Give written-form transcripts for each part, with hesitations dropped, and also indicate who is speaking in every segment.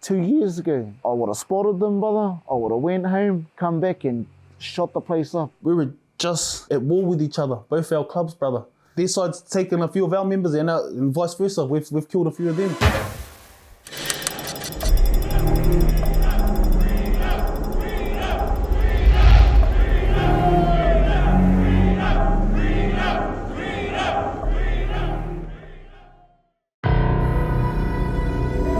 Speaker 1: 2 years ago, I would have spotted them, brother. I would have went home, come back and shot the place up.
Speaker 2: We were just at war with each other, both our clubs, brother. Their side's taken a few of our members and vice versa. We've killed a few of them.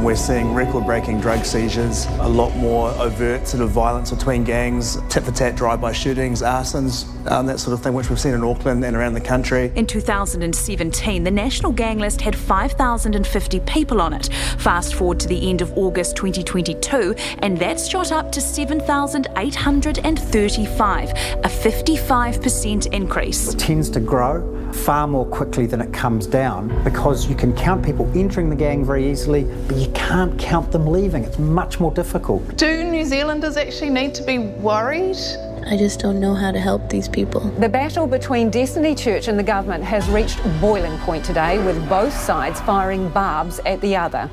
Speaker 3: We're seeing record-breaking drug seizures, a lot more overt sort of violence between gangs, tit-for-tat drive-by shootings, arsons, that sort of thing, which we've seen in Auckland and around the country.
Speaker 4: In 2017, the national gang list had 5,050 people on it. Fast forward to the end of August 2022, and that's shot up to 7,835, a 55% increase.
Speaker 5: It tends to grow far more quickly than it comes down because you can count people entering the gang very easily, but you can't count them leaving. It's much more difficult.
Speaker 6: Do New Zealanders actually need to be worried?
Speaker 7: I just don't know how to help these people.
Speaker 8: The battle between Destiny Church and the government has reached boiling point today, with both sides firing barbs at the other.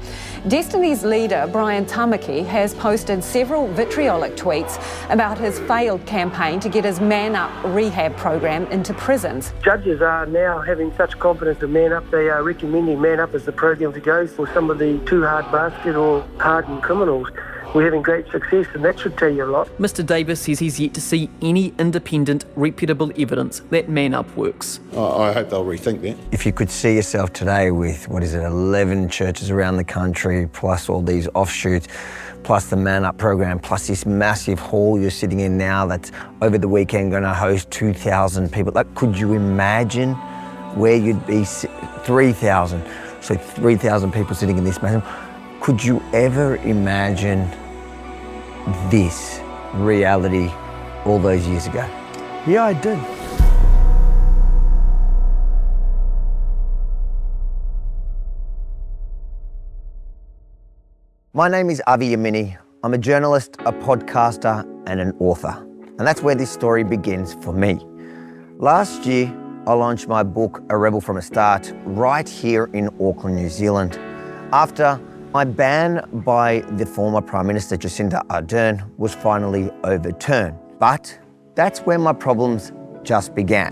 Speaker 8: Destiny's leader, Brian Tamaki, has posted several vitriolic tweets about his failed campaign to get his Man Up rehab program into prisons.
Speaker 9: Judges are now having such confidence in Man Up, they are recommending Man Up as the program to go for some of the too hard basket or hardened criminals. We're having great success, and that should tell you a lot.
Speaker 10: Mr Davis says he's yet to see any independent, reputable evidence that Man Up works.
Speaker 11: I hope they'll rethink that.
Speaker 12: If you could see yourself today with, 11 churches around the country, plus all these offshoots, plus the Man Up program, plus this massive hall you're sitting in now that's over the weekend going to host 2,000 people. Like, could you imagine where you'd be? 3,000. So 3,000 people sitting in this massive. Could you ever imagine this reality all those years ago?
Speaker 5: Yeah, I did.
Speaker 12: My name is Yemini. I'm a journalist, a podcaster, and an author. And that's where this story begins for me. Last year, I launched my book, A Rebel from a Start, right here in Auckland, New Zealand, after my ban by the former Prime Minister Jacinda Ardern was finally overturned. But that's where my problems just began.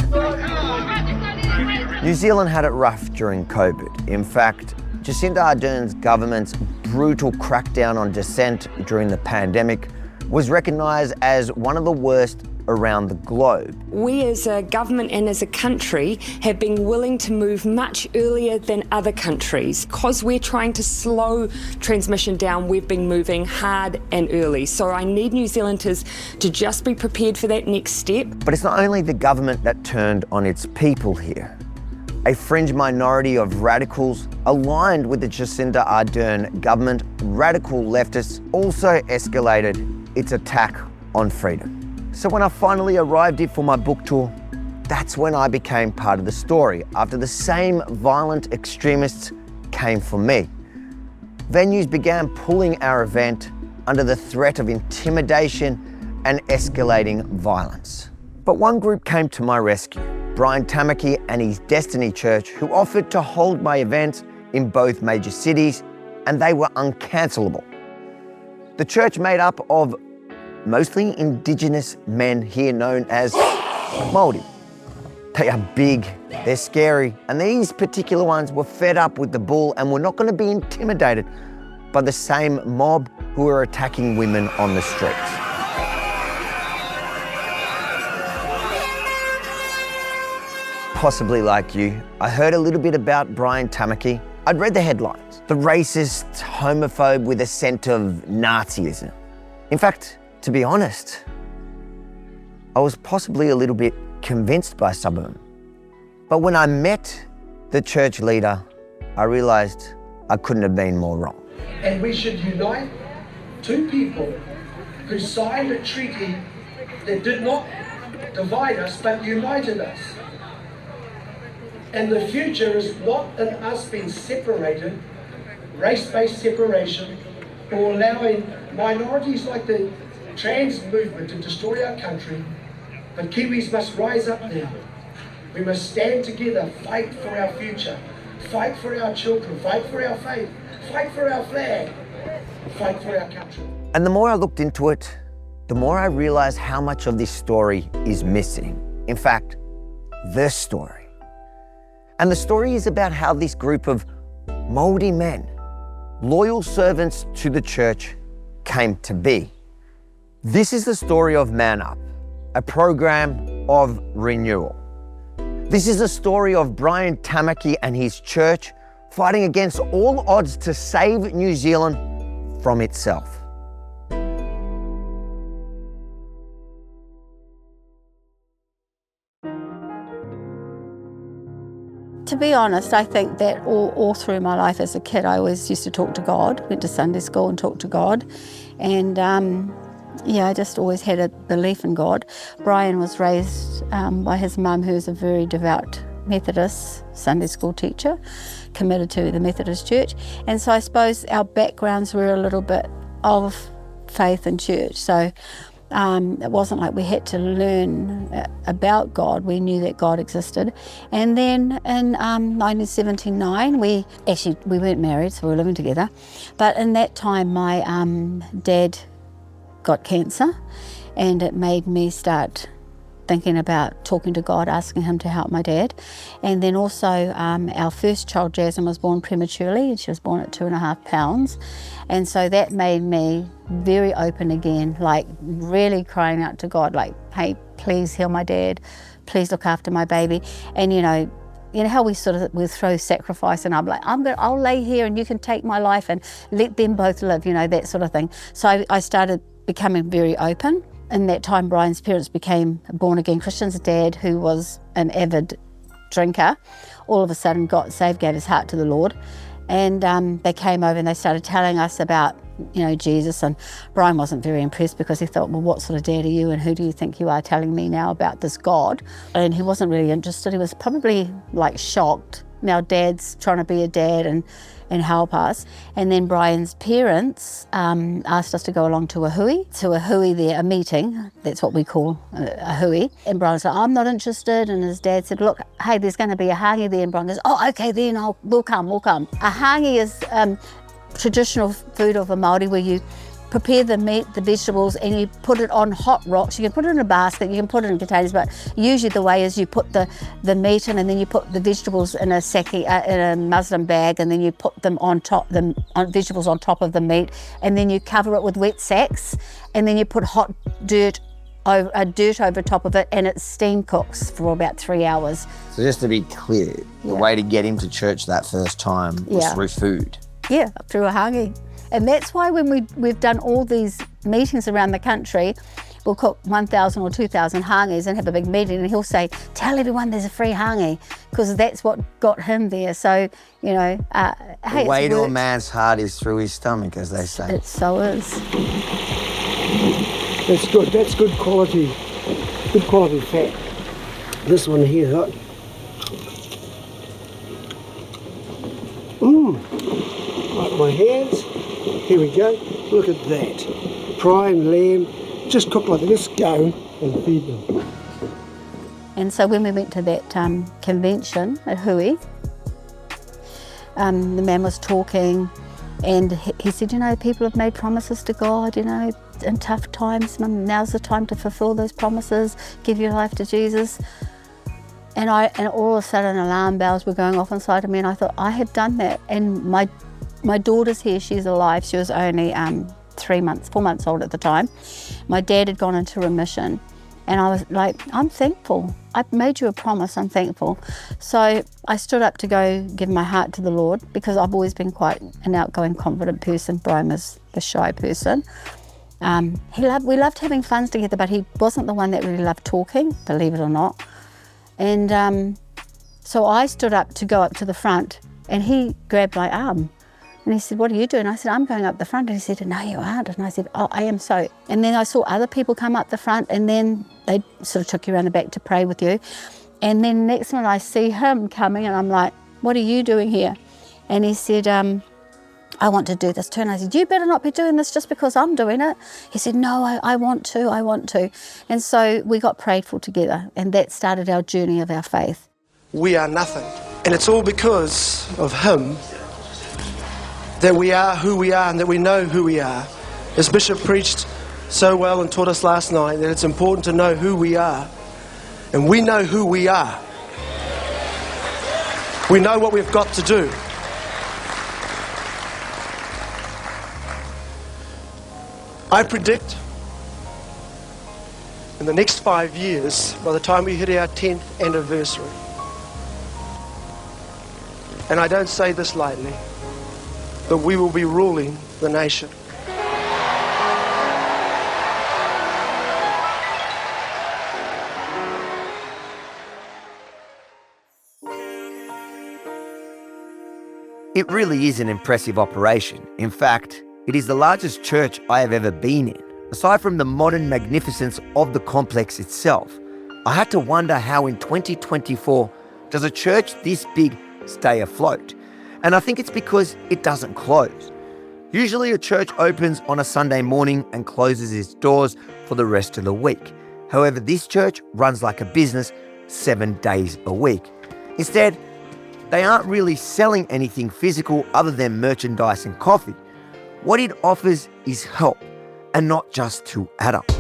Speaker 12: New Zealand had it rough during COVID. In fact, Jacinda Ardern's government's brutal crackdown on dissent during the pandemic was recognised as one of the worst around the globe.
Speaker 13: We as a government and as a country have been willing to move much earlier than other countries. Because we're trying to slow transmission down, we've been moving hard and early. So I need New Zealanders to just be prepared for that next step.
Speaker 12: But it's not only the government that turned on its people here. A fringe minority of radicals aligned with the Jacinda Ardern government, radical leftists, also escalated its attack on freedom. So when I finally arrived here for my book tour, that's when I became part of the story, after the same violent extremists came for me. Venues began pulling our event under the threat of intimidation and escalating violence. But one group came to my rescue, Brian Tamaki and his Destiny Church, who offered to hold my events in both major cities, and they were uncancelable. The church, made up of mostly Indigenous men here known as Māori. They are big, they're scary, and these particular ones were fed up with the bull and were not going to be intimidated by the same mob who were attacking women on the streets. Possibly like you, I heard a little bit about Brian Tamaki. I'd read the headlines. The racist homophobe with a scent of Nazism. In fact, to be honest, I was possibly a little bit convinced by some of them. But when I met the church leader, I realised I couldn't have been more wrong.
Speaker 14: And we should unite two people who signed a treaty that did not divide us but united us. And the future is not in us being separated, race-based separation, or allowing minorities like the trans movement to destroy our country. But Kiwis must rise up now. We must stand together, fight for our future, fight for our children, fight for our faith, fight for our flag. fight for our country.
Speaker 12: And the more I looked into it, the more I realized how much of this story is missing. In fact, the story. And the story is about how this group of mouldy men, loyal servants to the church, came to be. This is the story of Man Up, a program of renewal. This is the story of Brian Tamaki and his church fighting against all odds to save New Zealand from itself.
Speaker 11: To be honest, I think that all through my life as a kid, I always used to talk to God, went to Sunday school and talked to God. And I just always had a belief in God. Brian was raised by his mum, who was a very devout Methodist Sunday school teacher, committed to the Methodist Church. And so I suppose our backgrounds were a little bit of faith and church. So it wasn't like we had to learn about God. We knew that God existed. And then in 1979, we weren't married, so we were living together. But in that time, my dad got cancer, and it made me start thinking about talking to God, asking him to help my dad. And then also our first child, Jasmine, was born prematurely, and she was born at 2.5 pounds. And so that made me very open again, like really crying out to God, like, hey, please heal my dad, please look after my baby. And you know how we throw sacrifice, and I'm like, I'll lay here and you can take my life and let them both live, that sort of thing. So I started becoming very open. In that time, Brian's parents became born-again Christians. Dad, who was an avid drinker, all of a sudden got saved, gave his heart to the Lord. And they came over and they started telling us about, Jesus. And Brian wasn't very impressed because he thought, well, what sort of dad are you and who do you think you are telling me now about this God? And he wasn't really interested. He was probably like shocked. Now Dad's trying to be a dad and help us. And then Brian's parents asked us to go along to a hui there, a meeting. That's what we call a hui. And Brian said, I'm not interested. And his dad said, look, hey, there's going to be a hangi there. And Brian goes, oh, okay, then we'll come. A hangi is traditional food of a Māori where you prepare the meat, the vegetables, and you put it on hot rocks. You can put it in a basket, you can put it in containers, but usually the way is you put the meat in, and then you put the vegetables in a saki, in a muslin bag, and then you put them on top, vegetables on top of the meat, and then you cover it with wet sacks, and then you put hot dirt over top of it, and it steam cooks for about 3 hours.
Speaker 12: So just to be clear, the way to get him to church that first time was through food.
Speaker 11: Yeah, through a hangi. And that's why when we've done all these meetings around the country, we'll cook 1,000 or 2,000 hangis and have a big meeting, and he'll say, tell everyone there's a free hangi, because that's what got him there. So, hey,
Speaker 12: the way to a man's heart is through his stomach, as they say.
Speaker 11: It so is.
Speaker 14: That's good. That's good quality fat. This one here, look. Like my hands. Here we go. Look at that. Prime lamb, just cooked like this. Go and feed them.
Speaker 11: And so when we went to that convention at Hui, the man was talking, and he said, people have made promises to God, in tough times. Now's the time to fulfill those promises, give your life to Jesus. And all of a sudden alarm bells were going off inside of me, and I thought, I have done that. And my daughter's here, she's alive. She was only 4 months old at the time. My dad had gone into remission, and I was like, I'm thankful. I've made you a promise, I'm thankful. So I stood up to go give my heart to the Lord, because I've always been quite an outgoing, confident person. Brian was the shy person. We loved having fun together, but he wasn't the one that really loved talking, believe it or not. And so I stood up to go up to the front, and he grabbed my arm. And he said, what are you doing? I said, I'm going up the front. And he said, no, you aren't. And I said, oh, I am so. And then I saw other people come up the front, and then they sort of took you around the back to pray with you. And then next minute I see him coming, and I'm like, what are you doing here? And he said, I want to do this too. And I said, you better not be doing this just because I'm doing it. He said, no, I want to. And so we got prayed for together, and that started our journey of our faith.
Speaker 14: We are nothing, and it's all because of him that we are who we are and that we know who we are. As Bishop preached so well and taught us last night, that it's important to know who we are. And we know who we are. We know what we've got to do. I predict in the next 5 years, by the time we hit our 10th anniversary, and I don't say this lightly, that we will be ruling the nation.
Speaker 12: It really is an impressive operation. In fact, it is the largest church I have ever been in. Aside from the modern magnificence of the complex itself, I had to wonder how in 2024 does a church this big stay afloat? And I think it's because it doesn't close. Usually a church opens on a Sunday morning and closes its doors for the rest of the week. However, this church runs like a business 7 days a week. Instead, they aren't really selling anything physical other than merchandise and coffee. What it offers is help, and not just to adults.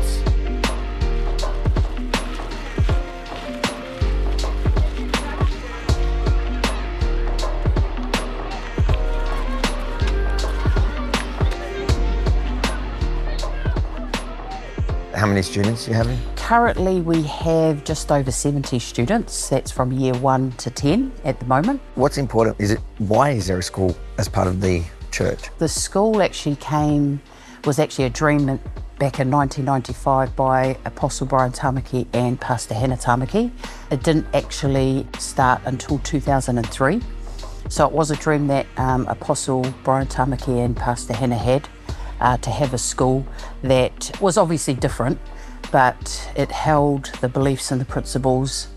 Speaker 12: How many students are you having?
Speaker 15: Currently we have just over 70 students. That's from year 1 to 10 at the moment.
Speaker 12: What's important is why is there a school as part of the church?
Speaker 15: The school was actually a dream back in 1995 by Apostle Brian Tamaki and Pastor Hannah Tamaki. It didn't actually start until 2003. So it was a dream that Apostle Brian Tamaki and Pastor Hannah had. To have a school that was obviously different, but it held the beliefs and the principles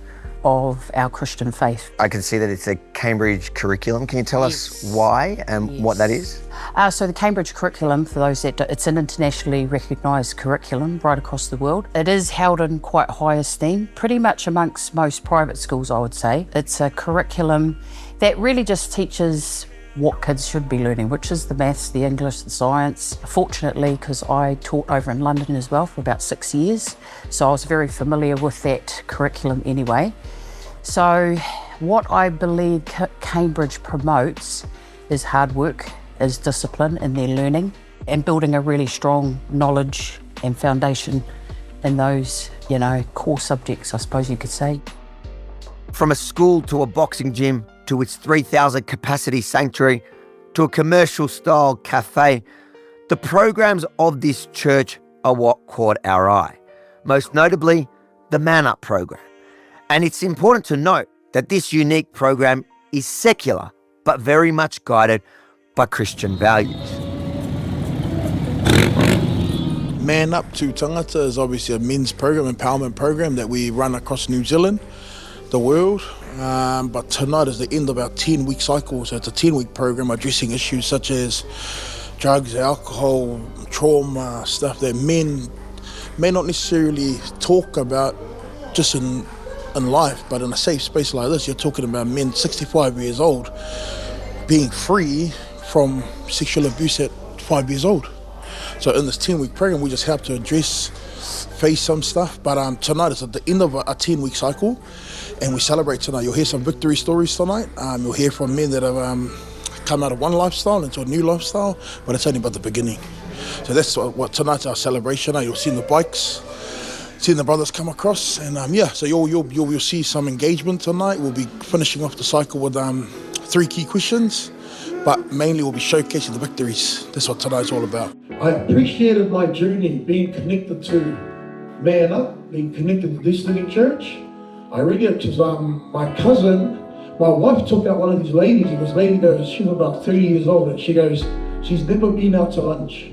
Speaker 15: of our Christian faith.
Speaker 12: I can see that it's a Cambridge curriculum. Can you tell us why and what that is?
Speaker 15: So the Cambridge curriculum, for those that it's an internationally recognised curriculum right across the world. It is held in quite high esteem, pretty much amongst most private schools, I would say. It's a curriculum that really just teaches what kids should be learning, which is the maths, the English, the science. Fortunately, because I taught over in London as well for about 6 years, so I was very familiar with that curriculum anyway. So what I believe Cambridge promotes is hard work, is discipline in their learning, and building a really strong knowledge and foundation in those, core subjects, I suppose you could say.
Speaker 12: From a school to a boxing gym, to its 3,000 capacity sanctuary, to a commercial style cafe, the programs of this church are what caught our eye. Most notably, the Man Up program. And it's important to note that this unique program is secular, but very much guided by Christian values.
Speaker 16: Man Up to Tangata is obviously a men's program, empowerment program that we run across New Zealand, the world. But tonight is the end of our 10-week cycle, so it's a 10-week program addressing issues such as drugs, alcohol, trauma, stuff that men may not necessarily talk about just in life, but in a safe space like this, you're talking about men 65 years old being free from sexual abuse at 5 years old. So in this 10-week program, we just help to face some stuff, but tonight is at the end of a 10-week cycle, and we celebrate tonight. You'll hear some victory stories tonight. You'll hear from men that have come out of one lifestyle into a new lifestyle, but it's only but the beginning. So that's what tonight's our celebration. You'll see the bikes, seeing the brothers come across, and so you'll see some engagement tonight. We'll be finishing off the cycle with 3 key questions, but mainly we'll be showcasing the victories. That's what tonight's all about.
Speaker 14: I appreciated my journey being connected to Man Up, being connected to Destiny Church. I really did, because my cousin, my wife took out one of these ladies, and this lady goes, she was about 30 years old, and she goes, she's never been out to lunch,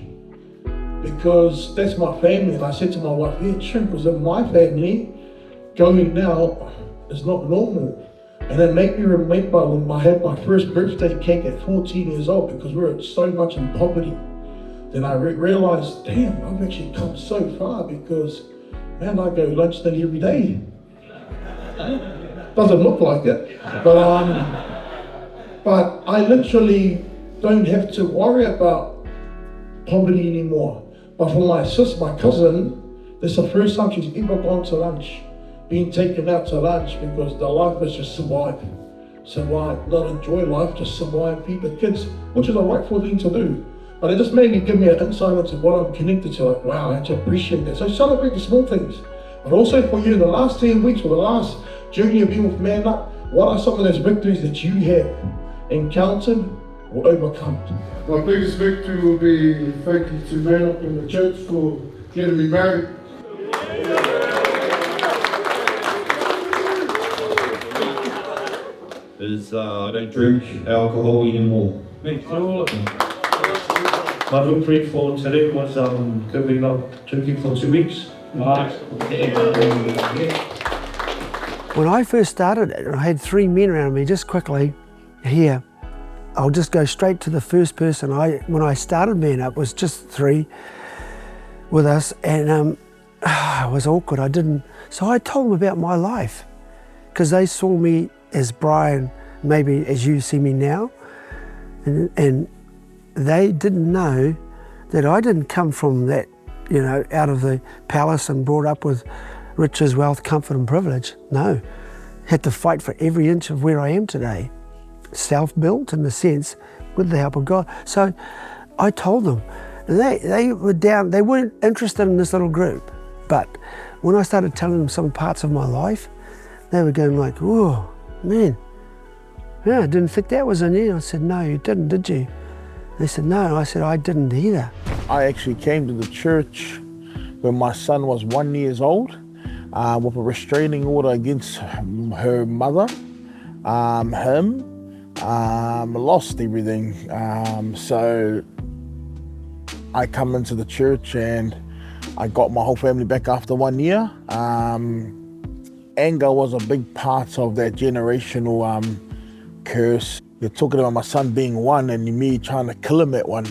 Speaker 14: because that's my family. And I said to my wife, yeah, true, because in my family, going out is not normal. And it made me remember when I had my first birthday cake at 14 years old, because we were so much in poverty. Then I realised, damn, I've actually come so far, because, man, I go lunch then every day. Doesn't look like it, but I literally don't have to worry about poverty anymore. But for my cousin, this is the first time she's ever gone to lunch, being taken out to lunch, because the life is just survive, not enjoy life, just survive, feed the kids, which is a rightful thing to do. But it just made me give me an insight into what I'm connected to. Like, wow, I have to appreciate that. So celebrate the small things. But also for you, in the last 10 weeks or the last journey of being with Man Up, what are some of those victories that you have encountered or overcome?
Speaker 17: My biggest victory will be thanking to Man Up in the church for getting me married.
Speaker 18: I don't drink alcohol anymore.
Speaker 14: My victory for today was giving up drinking for 2 weeks.
Speaker 19: When I first started it, I had 3 men around me. Just quickly here, I'll just go straight to the first person. When I started Man Up, it was just 3 with us, and it was awkward. So I told them about my life, because they saw me as Brian, maybe as you see me now, and they didn't know that I didn't come from that, out of the palace and brought up with riches, wealth, comfort and privilege. No, had to fight for every inch of where I am today. Self-built in a sense, with the help of God. So I told them, they were down, they weren't interested in this little group. But when I started telling them some parts of my life, they were going like, whoa, man, yeah, I didn't think that was in you. I said, no, you didn't, did you? They said, no. I said, I didn't either.
Speaker 16: I actually came to the church when my son was 1 year old with a restraining order against her mother, lost everything. So I come into the church and I got my whole family back after 1 year. Anger was a big part of that generational curse. You're talking about my son being 1 and me trying to kill him at 1,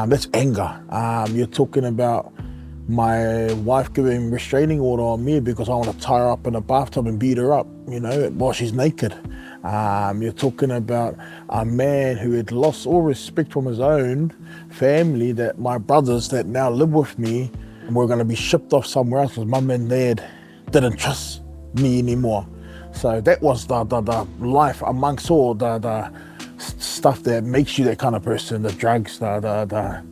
Speaker 16: that's anger. You're talking about my wife giving restraining order on me because I want to tie her up in a bathtub and beat her up, while she's naked. You're talking about a man who had lost all respect from his own family, that my brothers that now live with me, and we're going to be shipped off somewhere else because mum and dad didn't trust me anymore. So that was the life amongst all the stuff that makes you that kind of person, the drugs, the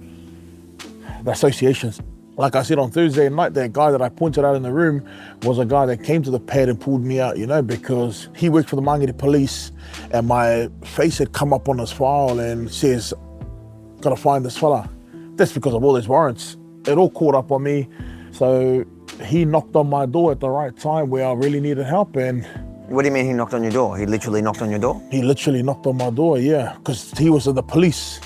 Speaker 16: associations. Like I said on Thursday night, that guy that I pointed out in the room was a guy that came to the pad and pulled me out, because he worked for the Mangere police and my face had come up on his file and says, gotta find this fella. That's because of all these warrants. It all caught up on me. So he knocked on my door at the right time where I really needed help. And
Speaker 12: what do you mean he knocked on your door? He literally knocked on your door?
Speaker 16: He literally knocked on my door, yeah, because he was in the police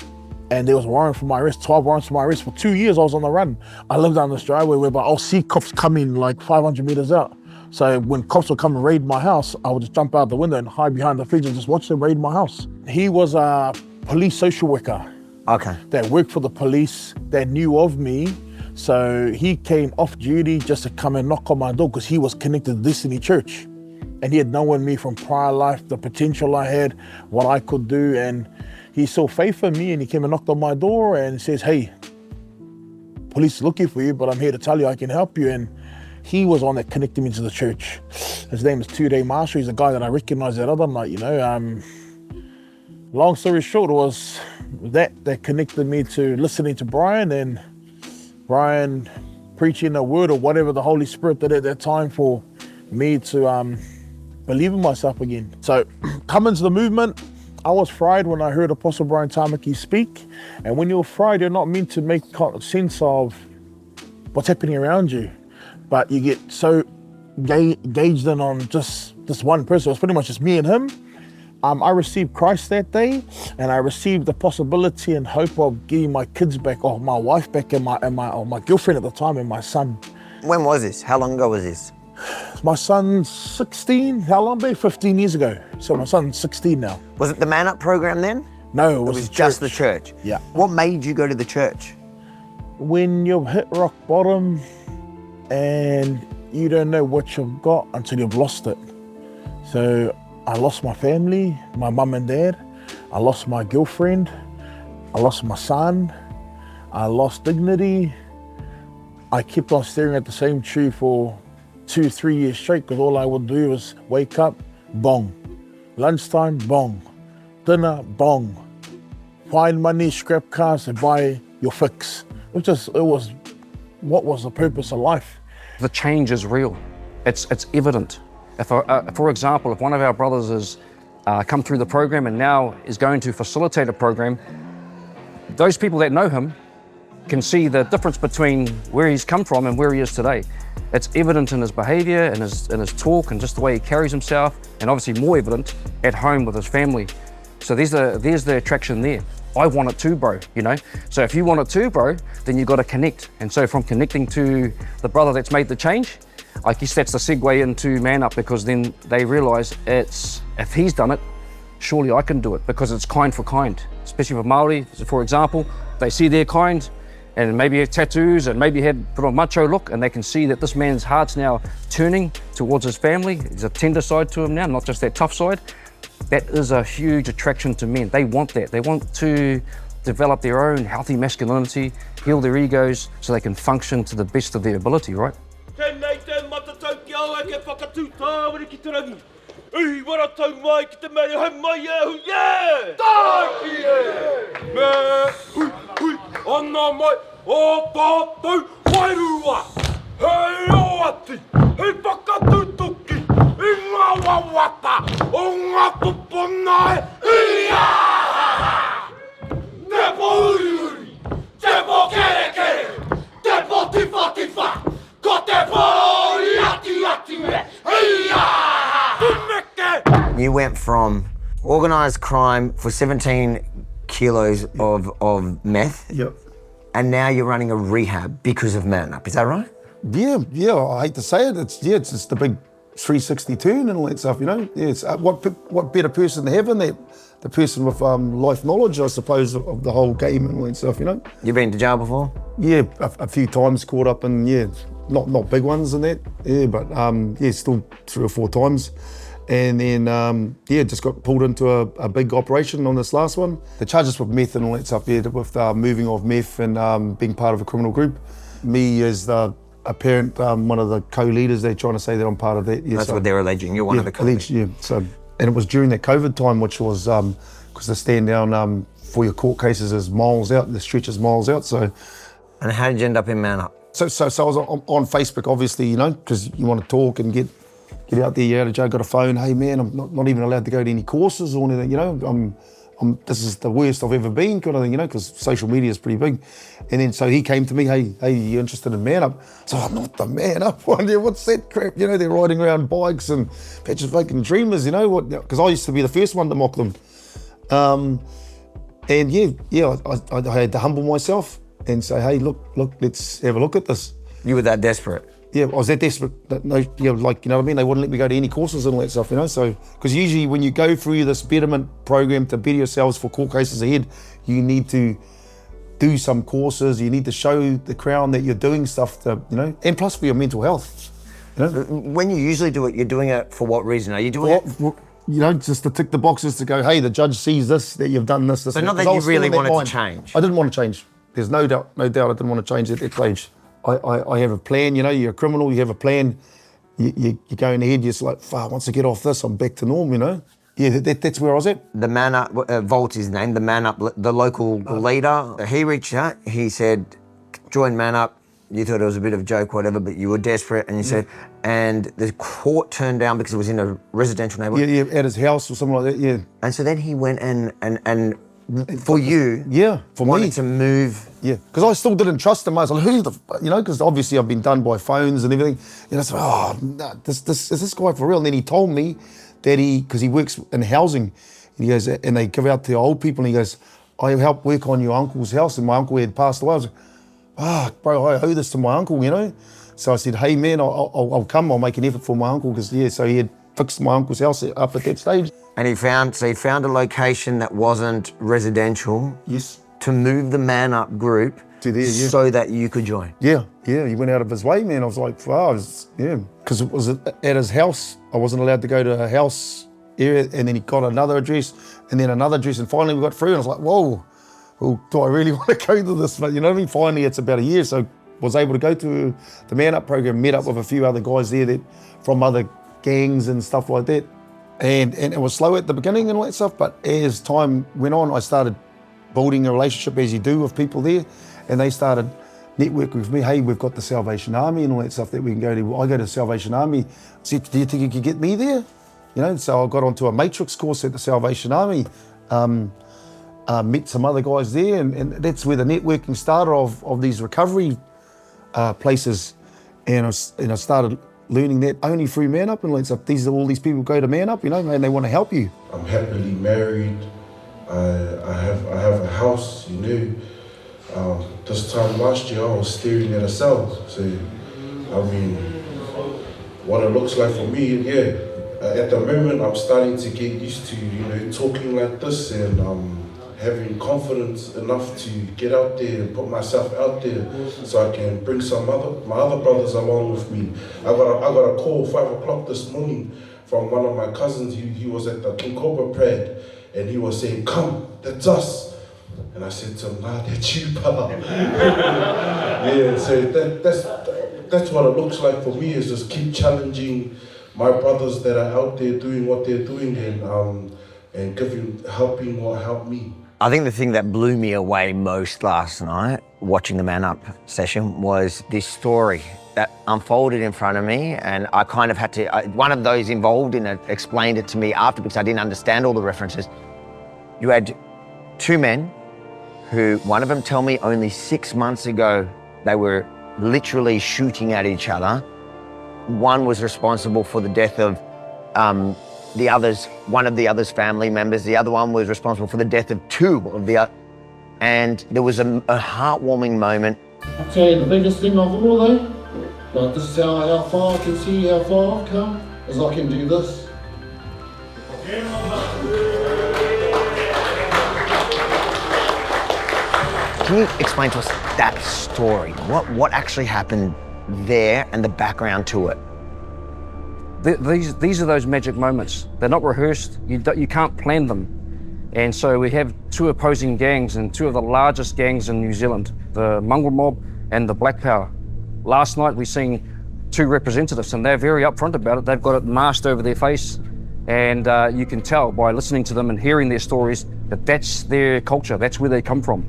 Speaker 16: and there was a warrant for my arrest, 12 warrants for my arrest. For 2 years I was on the run. I lived down this driveway where I'll see cops coming like 500 meters out. So when cops would come and raid my house, I would just jump out the window and hide behind the fence and just watch them raid my house. He was a police social worker.
Speaker 12: Okay.
Speaker 16: That worked for the police, that knew of me. So he came off duty just to come and knock on my door because he was connected to Destiny Church. And he had known me from prior life, the potential I had, what I could do. And he saw faith in me and he came and knocked on my door and says, hey, police are looking for you, but I'm here to tell you I can help you. And he was on that connected me to the church. His name is 2-Day Marshall. He's a guy that I recognized that other night, Long story short, it was that connected me to listening to Brian and Brian preaching a word or whatever the Holy Spirit did at that time for me to believe in myself again. So coming to the movement, I was fried when I heard Apostle Brian Tamaki speak. And when you're fried, you're not meant to make sense of what's happening around you, but you get so gauged in on just this one person. It was pretty much just me and him. I received Christ that day, and I received the possibility and hope of getting my kids back, or my wife back, and my girlfriend at the time, and my son.
Speaker 12: When was this? How long ago was this?
Speaker 16: My son's 16. How long? 15 years ago. So my son's 16 now.
Speaker 12: Was it the Man Up program then?
Speaker 16: No,
Speaker 12: it was just the church.
Speaker 16: Yeah.
Speaker 12: What made you go to the church?
Speaker 16: When you've hit rock bottom and you don't know what you've got until you've lost it. So I lost my family, my mum and dad. I lost my girlfriend. I lost my son, I lost dignity. I kept on staring at the same tree for 2-3 years straight because all I would do was wake up, bong. Lunchtime, bong. Dinner, bong. Find money, scrap cars to buy your fix. What was the purpose of life?
Speaker 20: The change is real. It's evident. For example, if one of our brothers has come through the program and now is going to facilitate a program, those people that know him can see the difference between where he's come from and where he is today. It's evident in his behaviour, in his talk, and just the way he carries himself, and obviously more evident at home with his family. So there's the attraction there. I want it too, bro, you know? So if you want it too, bro, then you've got to connect. And so from connecting to the brother that's made the change, I guess that's the segue into Man Up, because then they realise if he's done it, surely I can do it, because it's kind for kind. Especially for Māori, for example, they see their kind, and maybe have tattoos and maybe had put on macho look, and they can see that this man's heart's now turning towards his family. There's a tender side to him now, not just that tough side. That is a huge attraction to men. They want that. They want to develop their own healthy masculinity, heal their egos, so they can function to the best of their ability, right?
Speaker 12: You went from organised crime for 17 kilos of meth.
Speaker 16: Yep.
Speaker 12: And now you're running a rehab because of Man Up, is that right?
Speaker 16: Yeah, I hate to say it, it's the big 360 turn and all that stuff, you know? Yeah, it's, what better person to have in that? The person with life knowledge, I suppose, of the whole game and all that stuff, you know?
Speaker 12: You been to jail before?
Speaker 16: Yeah, a few times, caught up in, not big ones and that, but still 3 or 4 times. And then, just got pulled into a big operation on this last one. The charges with meth and all that stuff, with moving of meth and being part of a criminal group. Me as the apparent one of the co-leaders, they're trying to say that I'm part of that. Yeah,
Speaker 12: that's what they're alleging, you're one of the co-leaders.
Speaker 16: Yeah, so, and it was during that COVID time, which was, because the stand down for your court cases is miles out, the stretch is miles out, so.
Speaker 12: And how did you end up in Man Up?
Speaker 16: So I was on Facebook, obviously, you know, because you want to talk and get out there, you're out of jail, got a phone, hey man, I'm not even allowed to go to any courses or anything, you know, this is the worst I've ever been, kind of thing, you know, because social media is pretty big. And then so he came to me, hey, you interested in Man Up? So I'm not the Man Up one, what's that crap? You know, they're riding around bikes and patches of fucking dreamers, you know, what? Because I used to be the first one to mock them. And I had to humble myself and say, hey, look, let's have a look at this.
Speaker 12: You were that desperate?
Speaker 16: Yeah, I was that desperate that like, you know what I mean? They wouldn't let me go to any courses and all that stuff, you know? So, because usually when you go through this betterment program to better yourselves for court cases ahead, you need to do some courses, you need to show the Crown that you're doing stuff to, you know, and plus for your mental health, you know?
Speaker 12: When you usually do it, you're doing it for what reason? Are you doing it?
Speaker 16: You know, just to tick the boxes to go, hey, the judge sees this, that you've done this.
Speaker 12: So not that you really wanted to change?
Speaker 16: I didn't want to change. There's no doubt I didn't want to change at that stage. I have a plan, you know, you're a criminal, you have a plan, you're going ahead, you're just like, once I get off this, I'm back to norm, you know? Yeah, that's where I was at.
Speaker 12: The Man Up, Volt's his name, the Man Up, the local leader, he reached out, he said, join Man Up, you thought it was a bit of a joke, whatever, but you were desperate, and you said, and the court turned down because it was in a residential neighbourhood.
Speaker 16: Yeah, at his house or something like that, yeah.
Speaker 12: And so then he went and for you,
Speaker 16: for
Speaker 12: wanted
Speaker 16: me
Speaker 12: to move.
Speaker 16: Yeah, because I still didn't trust him. I was like, who's the, you know, because obviously I've been done by phones and everything. You know, so, is this guy for real? And then he told me that because he works in housing, and he goes, and they give out to old people, and he goes, I helped work on your uncle's house, and my uncle had passed away. I was like, bro, I owe this to my uncle, you know? So I said, hey man, I'll come, I'll make an effort for my uncle, because so he had fixed my uncle's house up at that stage.
Speaker 12: And he found a location that wasn't residential.
Speaker 16: Yes.
Speaker 12: To move the Man Up group
Speaker 16: to there,
Speaker 12: so that you could join.
Speaker 16: Yeah, he went out of his way, man. I was like, because it was at his house. I wasn't allowed to go to a house area, and then he got another address, and then another address, and finally we got through, and I was like, whoa,
Speaker 21: well, do I really want to go to this? But you know what I mean? Finally, it's about a year, so was able to go to the Man Up program, met up with a few other guys there that from other gangs and stuff like that. And it was slow at the beginning and all that stuff, but as time went on, I started building a relationship as you do with people there, and they started networking with me. Hey, we've got the Salvation Army and all that stuff that we can go to. I go to the Salvation Army. I said, do you think you could get me there? You know, so I got onto a matrix course at the Salvation Army, met some other guys there, and that's where the networking started of these recovery places. And I started learning that only through Man Up and all that stuff. All these people go to Man Up, you know, and they want to help you.
Speaker 22: I'm happily married. I have a house, you know. This time last year, I was staring at a cell. So, I mean, what it looks like for me, yeah. At the moment, I'm starting to get used to, you know, talking like this and having confidence enough to get out there and put myself out there so I can bring my other brothers along with me. I got a call 5 o'clock this morning from one of my cousins. He was at the King Cobra Parade and he was saying, come, that's us. And I said to him, nah, that's you, brother. Yeah, so that's what it looks like for me, is just keep challenging my brothers that are out there doing what they're doing and helping what helped me.
Speaker 12: I think the thing that blew me away most last night, watching the Man Up session, was this story that unfolded in front of me, and I kind of had to, one of those involved in it explained it to me after because I didn't understand all the references. You had two men who, one of them told me only 6 months ago, they were literally shooting at each other. One was responsible for the death of one of the other's family members. The other one was responsible for the death of two of the other. And there was a heartwarming moment.
Speaker 17: I'll tell you the biggest thing of all though, like this is how far I can see how far I've come, is I can do this.
Speaker 12: Can you explain to us that story? What actually happened there and the background to it?
Speaker 20: These are those magic moments. They're not rehearsed. You can't plan them. And so we have two opposing gangs and two of the largest gangs in New Zealand, the Mongrel Mob and the Black Power. Last night we seen two representatives and they're very upfront about it. They've got it masked over their face, and you can tell by listening to them and hearing their stories that that's their culture, that's where they come from.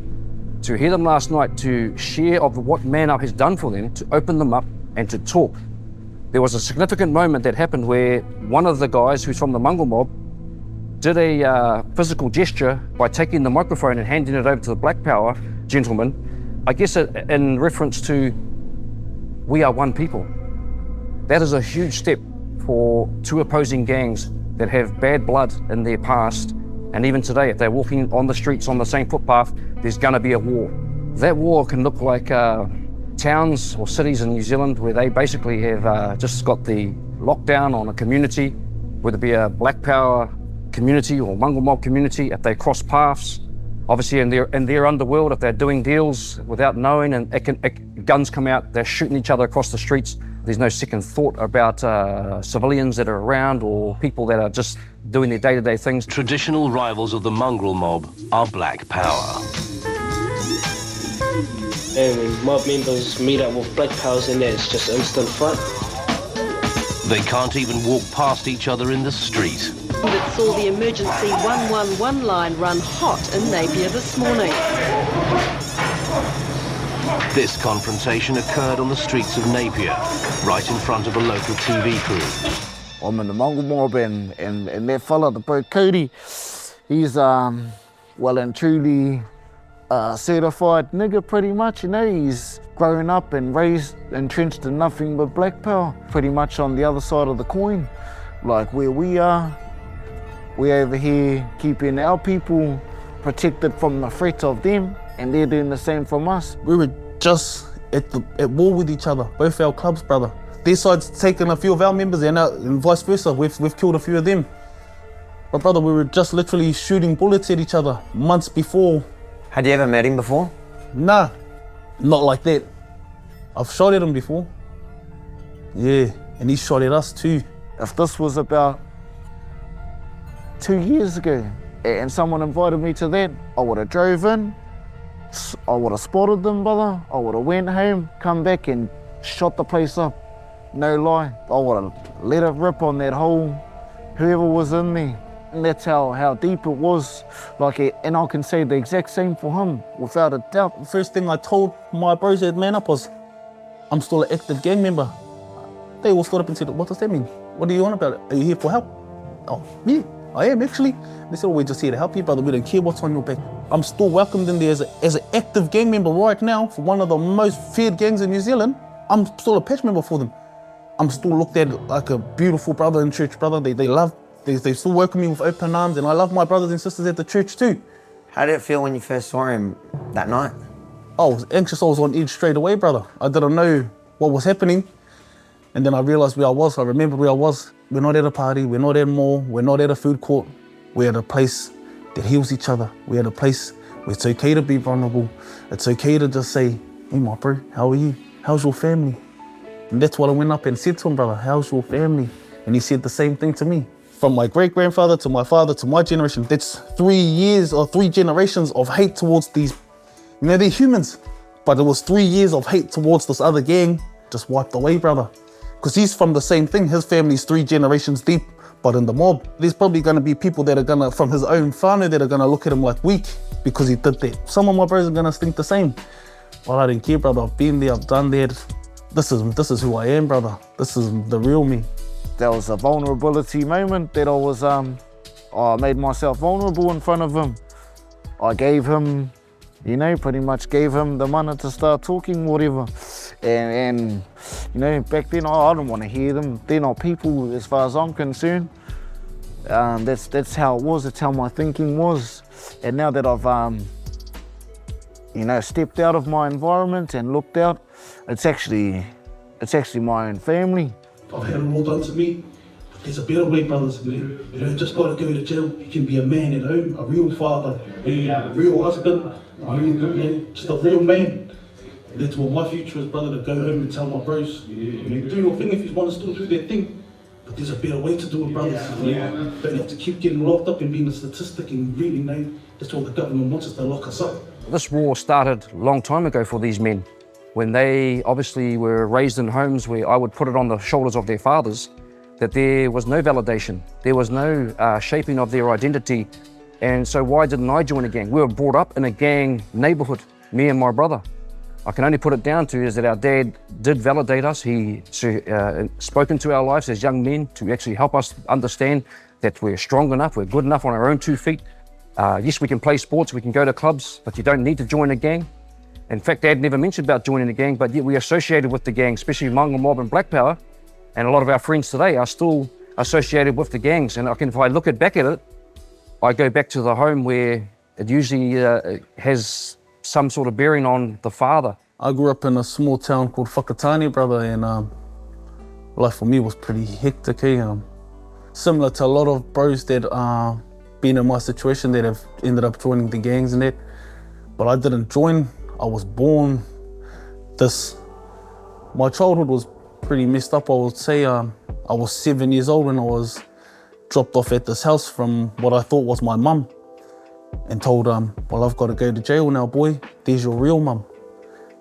Speaker 20: To hear them last night, to share of what Man Up has done for them, to open them up and to talk. There was a significant moment that happened where one of the guys who's from the Mongrel Mob did a physical gesture by taking the microphone and handing it over to the Black Power gentleman, I guess in reference to, we are one people. That is a huge step for two opposing gangs that have bad blood in their past, and even today, if they're walking on the streets on the same footpath, there's gonna be a war. That war can look like towns or cities in New Zealand where they basically have just got the lockdown on a community, whether it be a Black Power community or Mongrel Mob community. If they cross paths, obviously in their underworld, if they're doing deals without knowing and guns come out, they're shooting each other across the streets. There's no second thought about civilians that are around or people that are just doing their day-to-day things.
Speaker 23: Traditional rivals of the Mongrel Mob are Black Power.
Speaker 24: And when mob members meet up with Black Powers in there, it's just instant fight.
Speaker 23: They can't even walk past each other in the street.
Speaker 25: That saw the emergency 111 line run hot in Napier this morning.
Speaker 23: This confrontation occurred on the streets of Napier, right in front of a local TV crew.
Speaker 1: I'm in the Mongrel Mob, and that fella, the bloke Cody, he's well and truly certified nigger pretty much, you know. He's grown up and raised, entrenched in nothing but Black Power, pretty much on the other side of the coin. Like where we are, we're over here keeping our people protected from the threat of them, and they're doing the same from us.
Speaker 2: We were just at war with each other, both our clubs, brother. Their side's taken a few of our members and vice versa. We've killed a few of them. But brother, we were just literally shooting bullets at each other months before.
Speaker 12: Had you ever met him before?
Speaker 2: Nah, not like that. I've shot at him before. Yeah, and he shot at us too.
Speaker 1: If this was about 2 years ago and someone invited me to that, I would have drove in, I would have spotted them, brother. I would have went home, come back and shot the place up. No lie. I would have let it rip on that whole, whoever was in there. And that's how deep it was. And I can say the exact same for him, without a doubt.
Speaker 2: The first thing I told my bros at Man Up was, I'm still an active gang member. They all stood up and said, what does that mean? What are you on about? Are you here for help? Oh, yeah, I am actually. They said, we're just here to help you, brother. We don't care what's on your back. I'm still welcomed in there as an active gang member right now for one of the most feared gangs in New Zealand. I'm still a patch member for them. I'm still looked at like a beautiful brother in church, brother. They still welcome me with open arms, and I love my brothers and sisters at the church too.
Speaker 12: How did it feel when you first saw him that night?
Speaker 2: I was anxious, I was on edge straight away, brother. I didn't know what was happening. And then I realized where I was. I remembered where I was. We're not at a party, we're not at a mall, we're not at a food court. We're at a place that heals each other. We're at a place where it's okay to be vulnerable. It's okay to just say, hey, my bro, how are you? How's your family? And that's what I went up and said to him, brother, how's your family? And he said the same thing to me. From my great-grandfather to my father to my generation, that's 3 years or 3 generations of hate towards these, they're humans. But it was 3 years of hate towards this other gang just wiped away, brother. Because he's from the same thing. His family's 3 generations deep, but in the mob. There's probably gonna be people that are gonna, from his own whānau, that are gonna look at him like weak because he did that. Some of my bros are gonna think the same. Well, I don't care, brother. I've been there, I've done that. This is who I am, brother. This is the real me.
Speaker 1: There was a vulnerability moment that I made myself vulnerable in front of him. I gave him, pretty much gave him the money to start talking, whatever. And back then I didn't want to hear them. They're not people as far as I'm concerned. That's how it was, that's how my thinking was. And now that I've, stepped out of my environment and looked out, it's actually my own family.
Speaker 3: I've had it all done to me, but there's a better way, brothers. You don't just got to go to jail. You can be a man at home, a real father, a real husband, a real good man, just a real man. And that's what my future is, brother, to go home and tell my bros, do your thing if you want to still do their thing. But there's a better way to do it, brothers. You don't have to keep getting locked up and being a statistic and really that's what the government wants us to lock us up.
Speaker 20: This war started a long time ago for these men, when they obviously were raised in homes where I would put it on the shoulders of their fathers, that there was no validation, there was no shaping of their identity. And so why didn't I join a gang? We were brought up in a gang neighborhood, me and my brother. I can only put it down to is that our dad did validate us. He spoke into our lives as young men to actually help us understand that we're strong enough, we're good enough on our own 2 feet. Yes, we can play sports, we can go to clubs, but you don't need to join a gang. In fact, Dad never mentioned about joining a gang, but yet we associated with the gang, especially Mānga Mob and Black Power. And a lot of our friends today are still associated with the gangs. And if I look back at it, I go back to the home where it usually has some sort of bearing on the father.
Speaker 2: I grew up in a small town called Whakatane, brother, and life for me was pretty hectic. Similar to a lot of bros that been in my situation that have ended up joining the gangs and that. But I didn't join. I was born my childhood was pretty messed up, I would say. I was 7 years old when I was dropped off at this house from what I thought was my mum and told, well, I've got to go to jail now, boy. There's your real mum.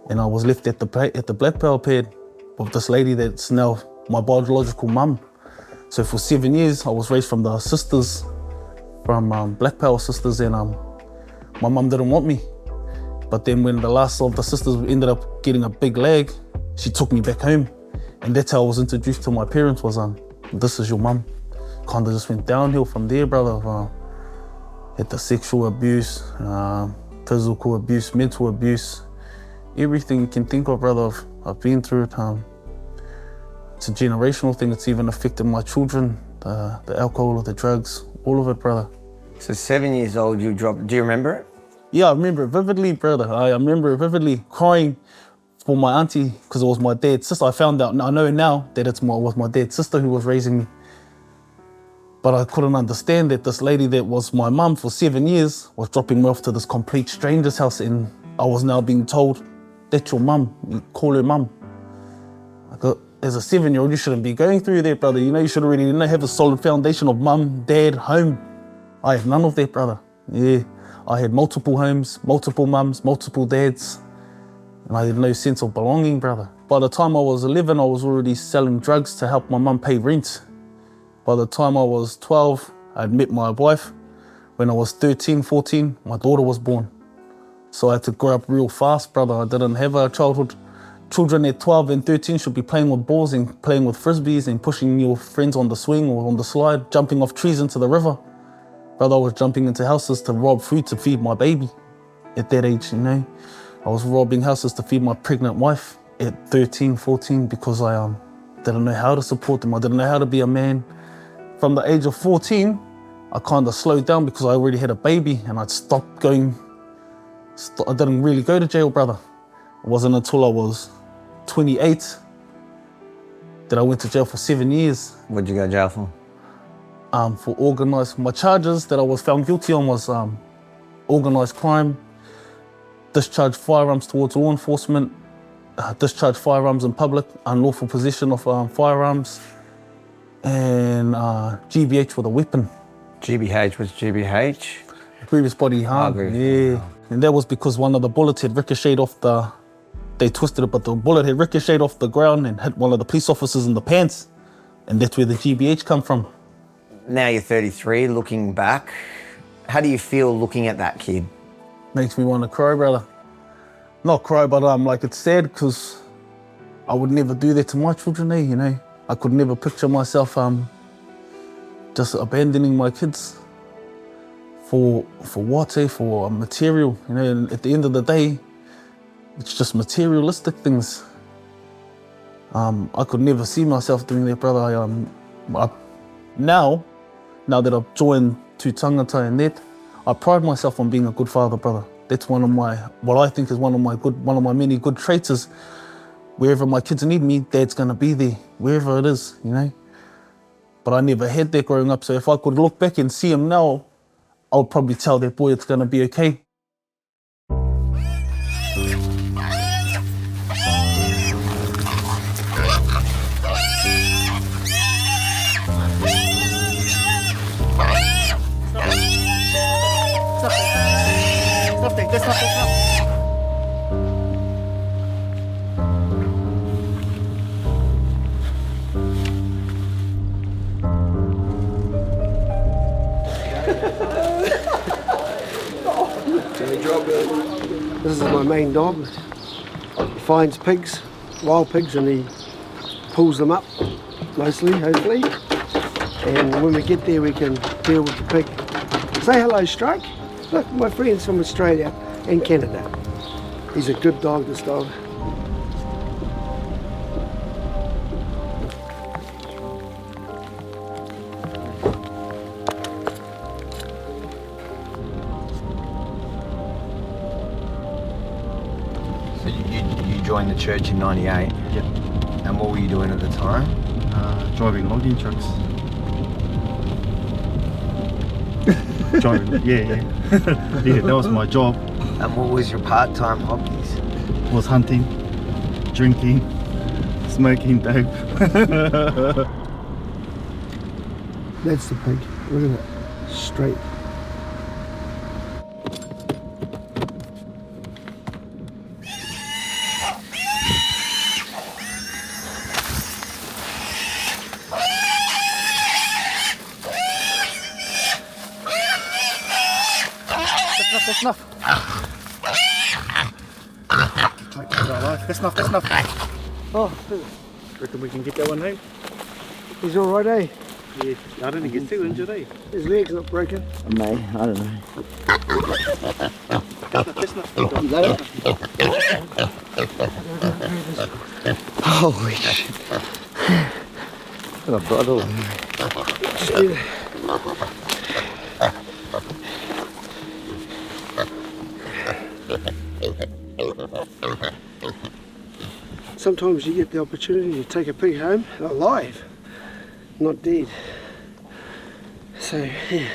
Speaker 2: And I was left at the Black Power pad with this lady that's now my biological mum. So for 7 years, I was raised from the sisters, from Black Power sisters, and my mum didn't want me. But then when the last of the sisters ended up getting a big leg, she took me back home. And that's how I was introduced to my parents was, this is your mum. Kind of just went downhill from there, brother. Had the sexual abuse, physical abuse, mental abuse, everything you can think of, brother. I've been through it. It's a generational thing. It's even affected my children, the alcohol, the drugs, all of it, brother.
Speaker 12: So 7 years old, you dropped, do you remember it?
Speaker 2: Yeah, I remember it vividly, brother. I remember it vividly, crying for my auntie because it was my dad's sister. I found out, I know now that it was my dad's sister who was raising me. But I couldn't understand that this lady that was my mum for 7 years was dropping me off to this complete stranger's house, and I was now being told, that's your mum, you call her mum. As a 7-year-old, you shouldn't be going through that, brother. You should already have a solid foundation of mum, dad, home. I have none of that, brother. Yeah, I had multiple homes, multiple mums, multiple dads, and I had no sense of belonging, brother. By the time I was 11, I was already selling drugs to help my mum pay rent. By the time I was 12, I'd met my wife. When I was 13, 14, my daughter was born. So I had to grow up real fast, brother. I didn't have a childhood. Children at 12 and 13 should be playing with balls and playing with frisbees and pushing your friends on the swing or on the slide, jumping off trees into the river. Brother, I was jumping into houses to rob food to feed my baby at that age, you know. I was robbing houses to feed my pregnant wife at 13, 14 because I didn't know how to support them. I didn't know how to be a man. From the age of 14, I kind of slowed down because I already had a baby and I'd stopped going. I didn't really go to jail, brother. It wasn't until I was 28 that I went to jail for 7 years.
Speaker 12: What did you go to jail for?
Speaker 2: For organised. My charges that I was found guilty on was organised crime, discharge firearms towards law enforcement, discharge firearms in public, unlawful possession of firearms, and GBH with a weapon.
Speaker 12: GBH was GBH?
Speaker 2: Previous body harm, yeah. And that was because one of the bullets had ricocheted off they twisted it, but the bullet had ricocheted off the ground and hit one of the police officers in the pants. And that's where the GBH come from.
Speaker 12: Now you're 33, looking back. How do you feel looking at that kid?
Speaker 2: Makes me want to cry, brother. Not cry, but like it's sad because I would never do that to my children, you know. I could never picture myself just abandoning my kids for what, for material, you know. And at the end of the day, it's just materialistic things. I could never see myself doing that, brother. Now that I've joined Tu Tangata and that, I pride myself on being a good father, brother. That's one of my, what I think is one of my many good traits is wherever my kids need me, Dad's gonna be there, wherever it is, you know. But I never had that growing up, so if I could look back and see him now, I would probably tell that boy it's gonna be okay.
Speaker 1: That's not.
Speaker 19: This is my main dog. He finds pigs, wild pigs, and he pulls them up nicely, hopefully. And when we get there, we can deal with the pig. Say hello, Strike. Look, my friend's from Australia and Canada. He's a good dog, this dog.
Speaker 12: So you joined the church in '98?
Speaker 4: Yep.
Speaker 12: And what were you doing at the time?
Speaker 4: Driving logging trucks. Driving, yeah. Yeah, that was my job.
Speaker 12: And what was your part-time hobbies?
Speaker 4: Was hunting, drinking, smoking dope.
Speaker 19: That's the pig. Look at it. Straight.
Speaker 1: That's enough. That's enough.
Speaker 19: Oh,
Speaker 4: Reckon we can get that one home?
Speaker 19: he's all right, eh?
Speaker 4: Yeah, I didn't get too injured, eh?
Speaker 19: His leg's not broken.
Speaker 1: Mate, I don't know. Holy shit. Got blood all over me.
Speaker 19: Sometimes you get the opportunity to take a pig home alive, not dead. So yeah.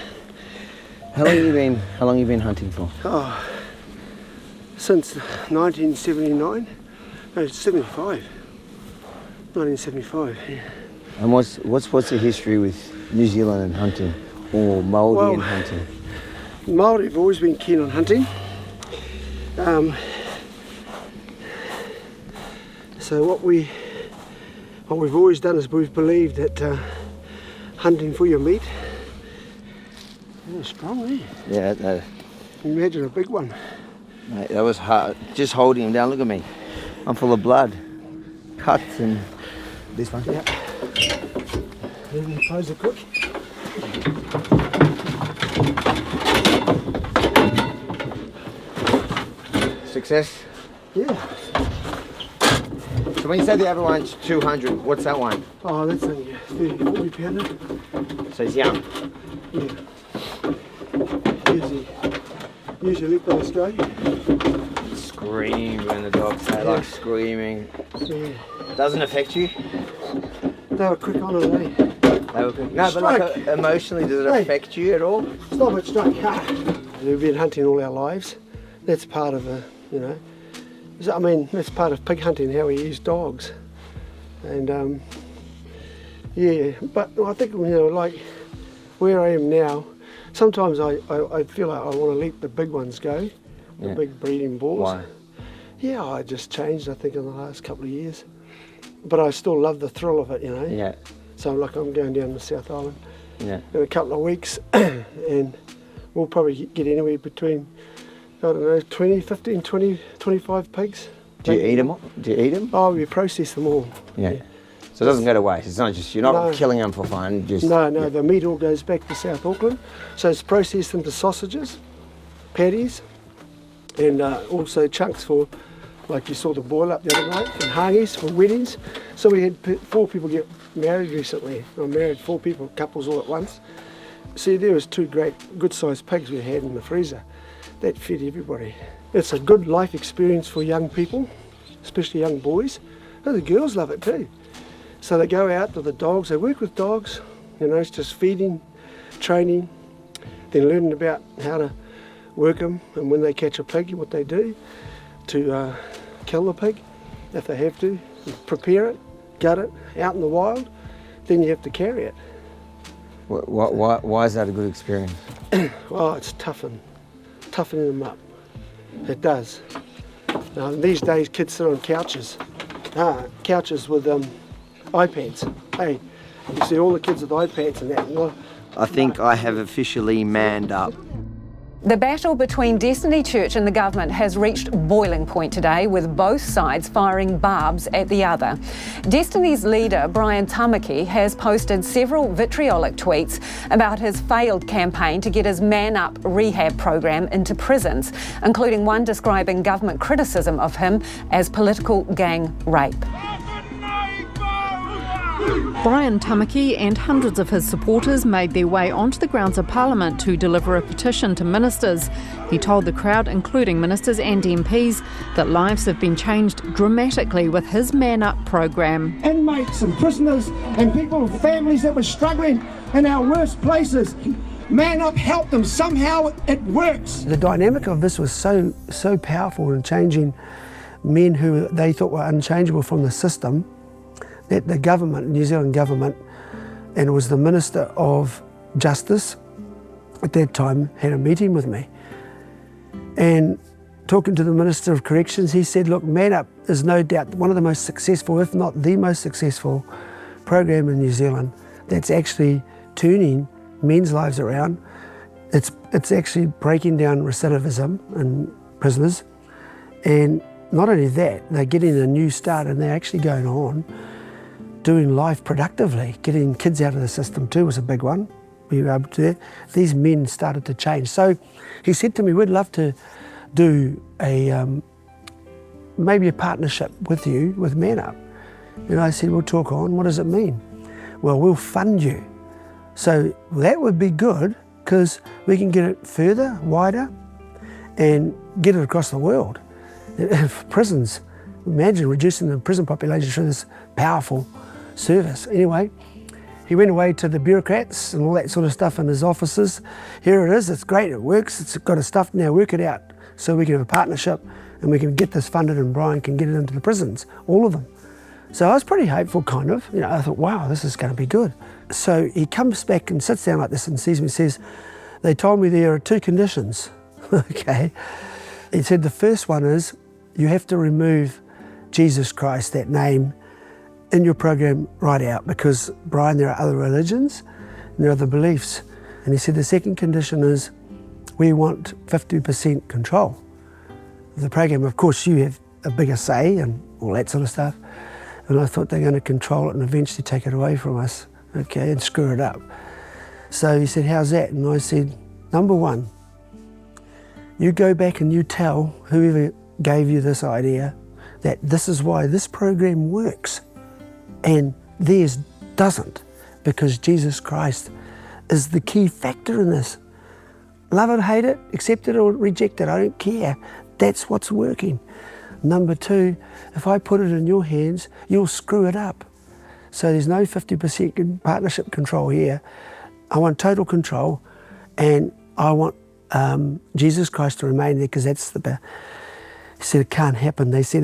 Speaker 12: How long you been hunting for?
Speaker 19: Oh, since 1979. No, 75. 1975. Yeah.
Speaker 12: And what's the history with New Zealand and hunting, or Māori and hunting?
Speaker 19: Māori have always been keen on hunting. So what we've always done is we've believed that hunting for your meat. Oh, strong, eh?
Speaker 12: Yeah, no.
Speaker 19: Can you imagine a big one?
Speaker 12: Mate, that was hard. Just holding him down, look at me. I'm full of blood. Cuts and...
Speaker 19: This one? Yeah. Then you close it quick.
Speaker 12: Success?
Speaker 19: Yeah.
Speaker 12: So when you say the other one's 200, what's that one?
Speaker 19: Oh, that's only a 30, 40 pounder.
Speaker 12: So he's young?
Speaker 19: Yeah. Usually from Australia.
Speaker 12: Scream when the dogs say, like screaming.
Speaker 19: Yeah.
Speaker 12: Doesn't affect you?
Speaker 19: They were quick on it, eh?
Speaker 12: They were quick. No, but like emotionally, does it affect you at all?
Speaker 19: Stop it, strike. We've been hunting all our lives. That's part of you know, I mean, that's part of pig hunting, how we use dogs. And yeah, but I think, you know, like where I am now, sometimes I feel like I want to let the big ones go, the big breeding bulls.
Speaker 12: Why?
Speaker 19: Yeah, I just changed, I think, in the last couple of years. But I still love the thrill of it, you know.
Speaker 12: Yeah.
Speaker 19: So like I'm going down to South Island
Speaker 12: in
Speaker 19: a couple of weeks and we'll probably get anywhere between, I don't know, 20, 15, 20, 25 pigs.
Speaker 12: Do you eat them all? Do you eat them?
Speaker 19: Oh, we process them all.
Speaker 12: Yeah. So it doesn't go to waste. It's not just, you're not killing them for fun. Just
Speaker 19: No, the meat all goes back to South Auckland. So it's processed into sausages, patties, and also chunks for, like you saw the boil up the other night, and hangis for weddings. So we had 4 people get married recently. I married 4 people, couples all at once. See, there was 2 good sized pigs we had in the freezer. That fed everybody. It's a good life experience for young people, especially young boys. Oh, the girls love it too. So they go out to the dogs, they work with dogs, you know, it's just feeding, training, then learning about how to work them, and when they catch a pig, what they do to kill the pig, if they have to, prepare it, gut it, out in the wild, then you have to carry it.
Speaker 12: Why is that a good experience?
Speaker 19: Well, it's toughening them up. It does. Now, these days, kids sit on couches with iPads. Hey, you see all the kids with iPads and that. Well,
Speaker 12: I think I have officially manned up.
Speaker 6: The battle between Destiny Church and the government has reached boiling point today, with both sides firing barbs at the other. Destiny's leader, Brian Tamaki, has posted several vitriolic tweets about his failed campaign to get his Man Up rehab program into prisons, including one describing government criticism of him as political gang rape.
Speaker 7: Brian Tamaki and hundreds of his supporters made their way onto the grounds of Parliament to deliver a petition to ministers. He told the crowd, including ministers and MPs, that lives have been changed dramatically with his Man Up program.
Speaker 14: Inmates and prisoners and people, families that were struggling in our worst places. Man Up helped them. Somehow it works.
Speaker 19: the dynamic of this was so powerful in changing men who they thought were unchangeable from the system, that the government, New Zealand government, and it was the Minister of Justice at that time, had a meeting with me. And talking to the Minister of Corrections, he said, look, Man Up is no doubt one of the most successful, if not the most successful program in New Zealand that's actually turning men's lives around. It's actually breaking down recidivism in prisoners. And not only that, they're getting a new start and they're actually going on doing life productively. Getting kids out of the system too was a big one. We were able to, these men started to change. So he said to me, we'd love to do maybe a partnership with you, with Man Up. And I said, we'll talk on, what does it mean? Well, we'll fund you. So that would be good, because we can get it further, wider, and get it across the world. Prisons, imagine reducing the prison population through this powerful service. Anyway, he went away to the bureaucrats and all that sort of stuff in his offices. Here it is, it's great, it works, it's got its stuff, now work it out so we can have a partnership and we can get this funded and Brian can get it into the prisons, all of them. So I was pretty hopeful, kind of. You know, I thought, wow, this is going to be good. So he comes back and sits down like this and sees me and says, They told me there are 2 conditions, okay? He said the first one is you have to remove Jesus Christ, that name, in your program right out, because, Brian, there are other religions and there are other beliefs. And he said the second condition is we want 50% control of the program. Of course, you have a bigger say and all that sort of stuff. And I thought they're going to control it and eventually take it away from us, okay, and screw it up. So he said, how's that? And I said, number 1, you go back and you tell whoever gave you this idea that this is why this program works and theirs doesn't, because Jesus Christ is the key factor in this. Love it, hate it, accept it or reject it, I don't care. That's what's working. Number 2, if I put it in your hands, you'll screw it up. So there's no 50% partnership control here. I want total control, and I want Jesus Christ to remain there, because that's the... He said it can't happen. They said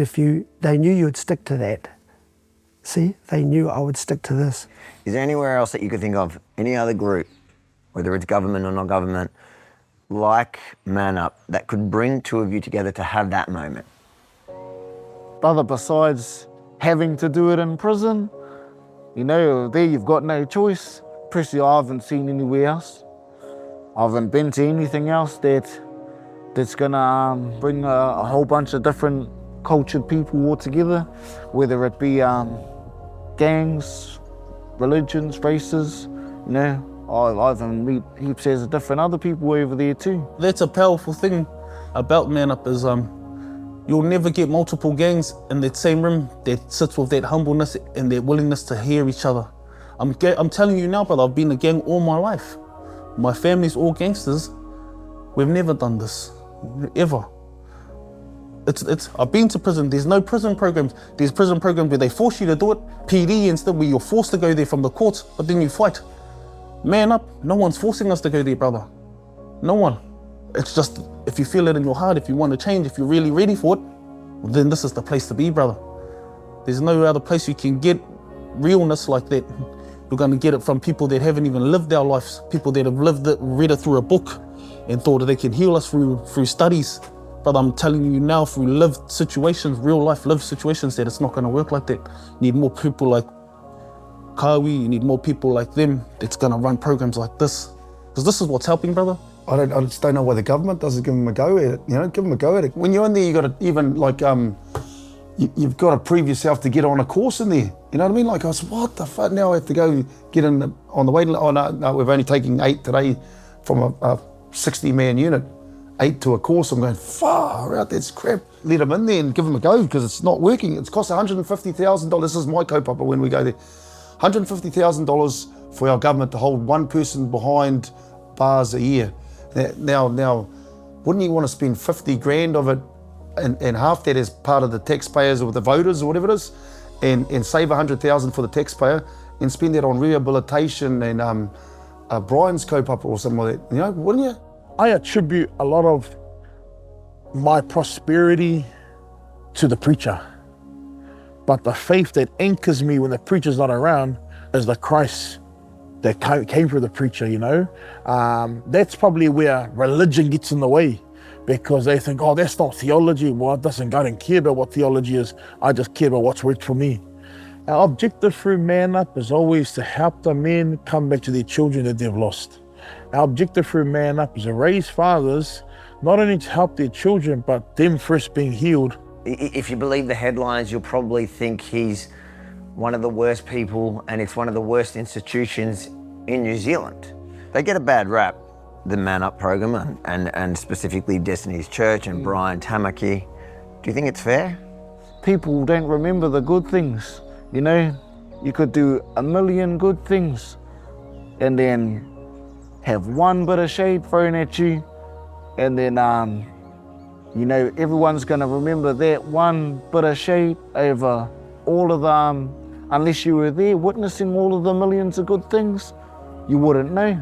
Speaker 19: they knew you would stick to that. See, they knew I would stick to this.
Speaker 12: Is there anywhere else that you could think of, any other group, whether it's government or not government, like Man Up, that could bring 2 of you together to have that moment?
Speaker 1: Brother, besides having to do it in prison, you know, there you've got no choice. Personally, I haven't seen anywhere else. I haven't been to anything else that's gonna bring a whole bunch of different cultured people all together, whether it be gangs, religions, races, you know. I even meet heaps of different other people over there too.
Speaker 2: That's a powerful thing about Man Up is you'll never get multiple gangs in that same room that sits with that humbleness and that willingness to hear each other. I'm telling you now, brother, I've been a gang all my life. My family's all gangsters. We've never done this, ever. I've been to prison. There's no prison programs. There's prison programs where they force you to do it, PD and stuff, where you're forced to go there from the courts, but then you fight. Man Up, no one's forcing us to go there, brother. No one. It's just, if you feel it in your heart, if you want to change, if you're really ready for it, well, then this is the place to be, brother. There's no other place you can get realness like that. You're going to get it from people that haven't even lived our lives, people that have lived it, read it through a book, and thought that they can heal us through studies. But I'm telling you now, through lived situations, real life lived situations, that it's not going to work like that. You need more people like Kawi, you need more people like them that's going to run programs like this. Because this is what's helping, brother.
Speaker 21: I just don't know why the government doesn't give them a go at it. You know, give them a go at it. When you're in there, you got to even like you've got to prove yourself to get on a course in there. You know what I mean? Like I said, what the fuck? Now I have to go get on the waiting list. Oh no, we've only taken 8 today from a 60-man unit. 8 to a course. I'm going, far out, that's crap. Let them in there and give them a go, because it's not working. It's cost $150,000. This is my co-papa when we go there. $150,000 for our government to hold one person behind bars a year. Now, wouldn't you want to spend 50 grand of it and half that as part of the taxpayers or the voters or whatever it is, and save 100,000 for the taxpayer and spend that on rehabilitation and Brian's co-papa or something like that? You know, wouldn't you?
Speaker 3: I attribute a lot of my prosperity to the preacher. But the faith that anchors me when the preacher's not around is the Christ that came through the preacher, you know. That's probably where religion gets in the way, because they think, oh, that's not theology. Well, I don't care about what theology is. I just care about what's worked for me. Our objective through Man Up is always to help the men come back to their children that they've lost. Our objective through Man Up is to raise fathers, not only to help their children, but them first being healed.
Speaker 12: If you believe the headlines, you'll probably think he's one of the worst people and it's one of the worst institutions in New Zealand. They get a bad rap, the Man Up program and specifically Destiny's Church and Brian Tamaki. Do you think it's fair?
Speaker 1: People don't remember the good things, you know. You could do 1,000,000 good things and then have one bit of shade thrown at you, and then you know, everyone's going to remember that one bit of shade over all of them. Unless you were there witnessing all of the millions of good things, you wouldn't know.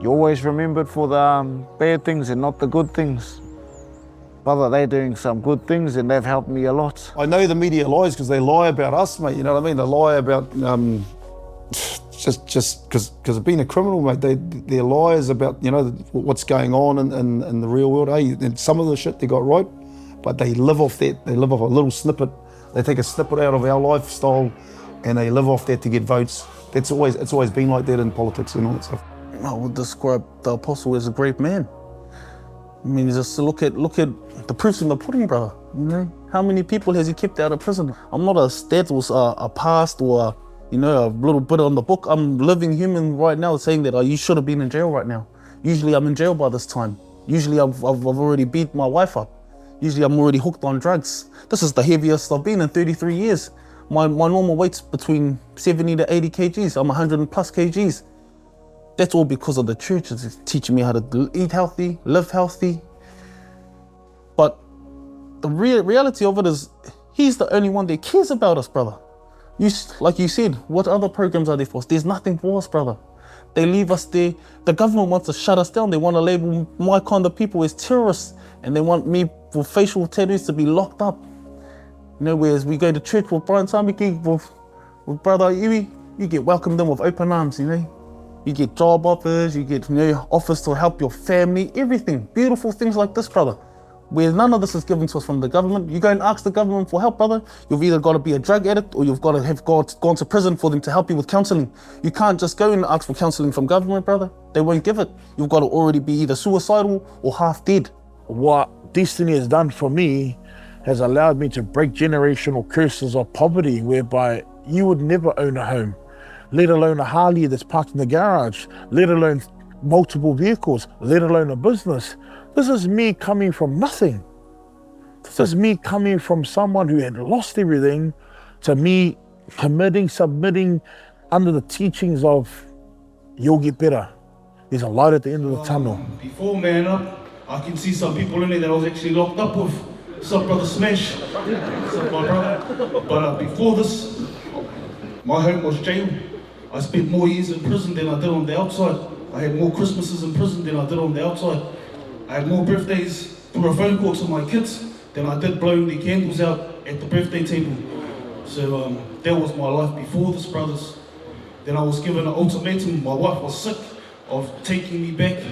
Speaker 1: You're always remembered for the bad things and not the good things. Brother, they're doing some good things and they've helped me a lot.
Speaker 21: I know the media lies because they lie about us, mate. You know what I mean? They lie about just because of being a criminal, mate. They're liars about, you know, what's going on in the real world. And some of the shit they got right, but they live off that. They live off a little snippet. They take a snippet out of our lifestyle, and they live off that to get votes. It's always been like that in politics and all that stuff.
Speaker 2: I would describe the apostle as a great man. I mean, just look at the proofs in the pudding, brother. You know, how many people has he kept out of prison? I'm not a status, a past, or you know, a little bit on the book. I'm living human right now, saying that you should have been in jail right now. Usually, I'm in jail by this time. Usually, I've already beat my wife up. Usually, I'm already hooked on drugs. This is the heaviest I've been in 33 years. My normal weight's between 70 to 80 kgs. I'm 100 plus kgs. That's all because of the church. It's teaching me how to eat healthy, live healthy. But the reality of it is, he's the only one that cares about us, brother. Like you said, what other programs are there for us? There's nothing for us, brother. They leave us there. The government wants to shut us down. They want to label my kind of people as terrorists, and they want me for facial tattoos to be locked up. You know, whereas we go to church with Brian Tamaki, with Brother Iwi, you get welcomed in with open arms, you know. You get job offers, you get, you know, offers to help your family, everything. Beautiful things like this, brother. Where none of this is given to us from the government. You go and ask the government for help, brother. You've either got to be a drug addict or you've got to have gone to prison for them to help you with counselling. You can't just go and ask for counselling from government, brother. They won't give it. You've got to already be either suicidal or half dead.
Speaker 5: What Destiny has done for me has allowed me to break generational curses of poverty, whereby you would never own a home, let alone a Harley that's parked in the garage, let alone multiple vehicles, let alone a business. This is me coming from nothing. This is me coming from someone who had lost everything to me committing, submitting under the teachings of you'll get better. There's a light at the end of the tunnel.
Speaker 3: Before Man Up, I can see some people in there that I was actually locked up with. What's up, brother Smash? What's up, my brother? But before this, my home was jail. I spent more years in prison than I did on the outside. I had more Christmases in prison than I did on the outside. I had more birthdays through a phone call to my kids than I did blowing the candles out at the birthday table. So that was my life before this, brothers. Then I was given an ultimatum. My wife was sick of taking me back.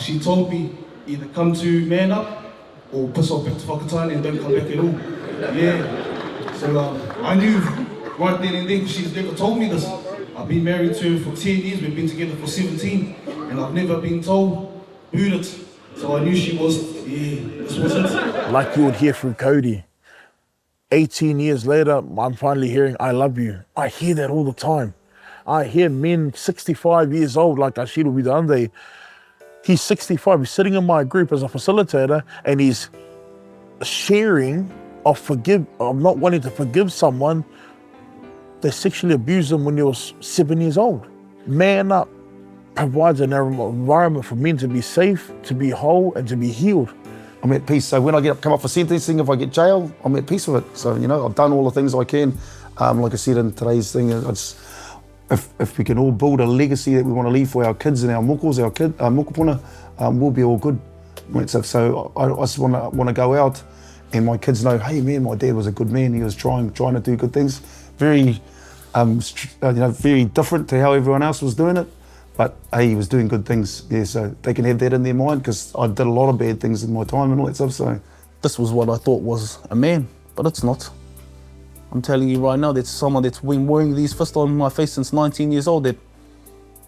Speaker 3: She told me either come to Man Up or piss off back to Whakatane and don't come back at all. Yeah. So I knew right then and there, because she's never told me this. I've been married to her for 10 years, we've been together for 17, and I've never been told, boot it. So I knew she was, this was it.
Speaker 5: Like you would hear through Cody. 18 years later, I'm finally hearing, I love you. I hear that all the time. I hear men 65 years old, like Ashiru Bidande. He's 65, he's sitting in my group as a facilitator, and he's sharing of not wanting to forgive someone they sexually abused him when he was 7 years old. Man Up provides an environment for men to be safe, to be whole, and to be healed.
Speaker 21: I'm at peace. So when I come up for sentencing, if I get jailed, I'm at peace with it. So, you know, I've done all the things I can. Like I said in today's thing, if we can all build a legacy that we want to leave for our kids and our mokos, our mokopuna, we'll be all good. So I just want to go out and my kids know, hey man, my dad was a good man. He was trying to do good things. Very, very different to how everyone else was doing it. But hey, he was doing good things. Yeah, so they can have that in their mind, because I did a lot of bad things in my time and all that stuff. So
Speaker 2: this was what I thought was a man, but it's not. I'm telling you right now, that's someone that's been wearing these fists on my face since 19 years old. That,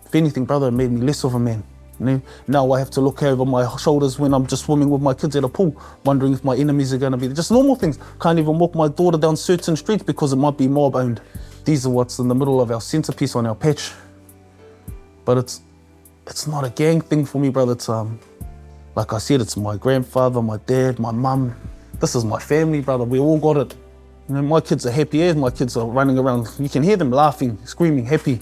Speaker 2: if anything, brother, it made me less of a man. You know? Now I have to look over my shoulders when I'm just swimming with my kids at a pool, wondering if my enemies are going to be there. Just normal things. Can't even walk my daughter down certain streets because it might be mob owned. These are what's in the middle of our centerpiece on our patch. But it's not a gang thing for me, brother. It's like I said, it's my grandfather, my dad, my mum. This is my family, brother. We all got it. You know, my kids are happy as my kids are running around. You can hear them laughing, screaming, happy.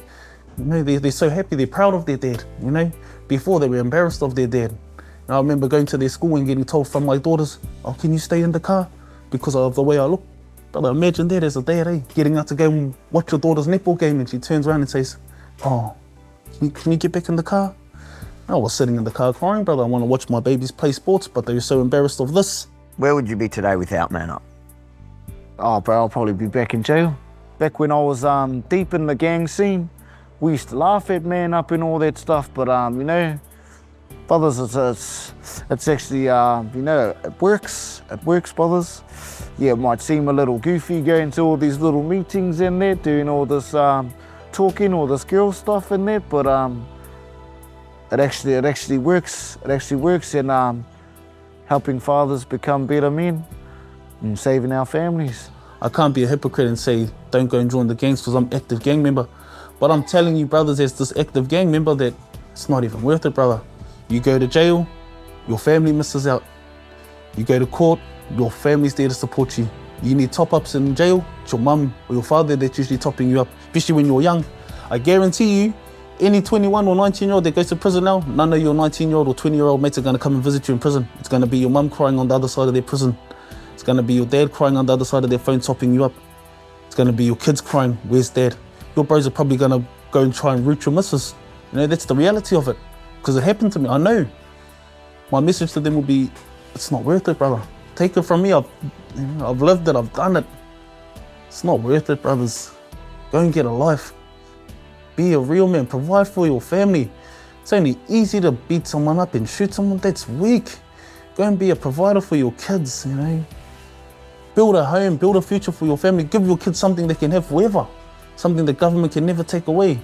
Speaker 2: You know, they're so happy, they're proud of their dad, you know. Before, they were embarrassed of their dad. And I remember going to their school and getting told from my daughters, oh, can you stay in the car because of the way I look? Brother, imagine that as a dad, eh? Getting out to go and watch your daughter's netball game, and she turns around and says, oh, can you get back in the car? I was sitting in the car crying, brother. I want to watch my babies play sports, but they were so embarrassed of this.
Speaker 12: Where would you be today without Man Up?
Speaker 1: Oh, bro, I'll probably be back in jail. Back when I was deep in the gang scene, we used to laugh at Man Up and all that stuff, but you know, brothers, it's actually, you know, it works, brothers. Yeah, it might seem a little goofy going to all these little meetings in there, doing all this talking, all this girl stuff in there, but it actually works. It actually works in helping fathers become better men and saving our families.
Speaker 2: I can't be a hypocrite and say, don't go and join the gangs because I'm an active gang member. But I'm telling you, brothers, as this active gang member, that it's not even worth it, brother. You go to jail, your family misses out. You go to court, your family's there to support you. You need top-ups in jail, it's your mum or your father that's usually topping you up, especially when you're young. I guarantee you, any 21 or 19-year-old that goes to prison now, none of your 19-year-old or 20-year-old mates are going to come and visit you in prison. It's going to be your mum crying on the other side of their prison. It's going to be your dad crying on the other side of their phone topping you up. It's going to be your kids crying, where's dad? Your bros are probably going to go and try and root your missus. You know, that's the reality of it. Because it happened to me, I know. My message to them will be, it's not worth it, brother. Take it from me, I've lived it, I've done it. It's not worth it, brothers. Go and get a life. Be a real man, provide for your family. It's only easy to beat someone up and shoot someone that's weak. Go and be a provider for your kids, you know. Build a home, build a future for your family. Give your kids something they can have forever. Something the government can never take away.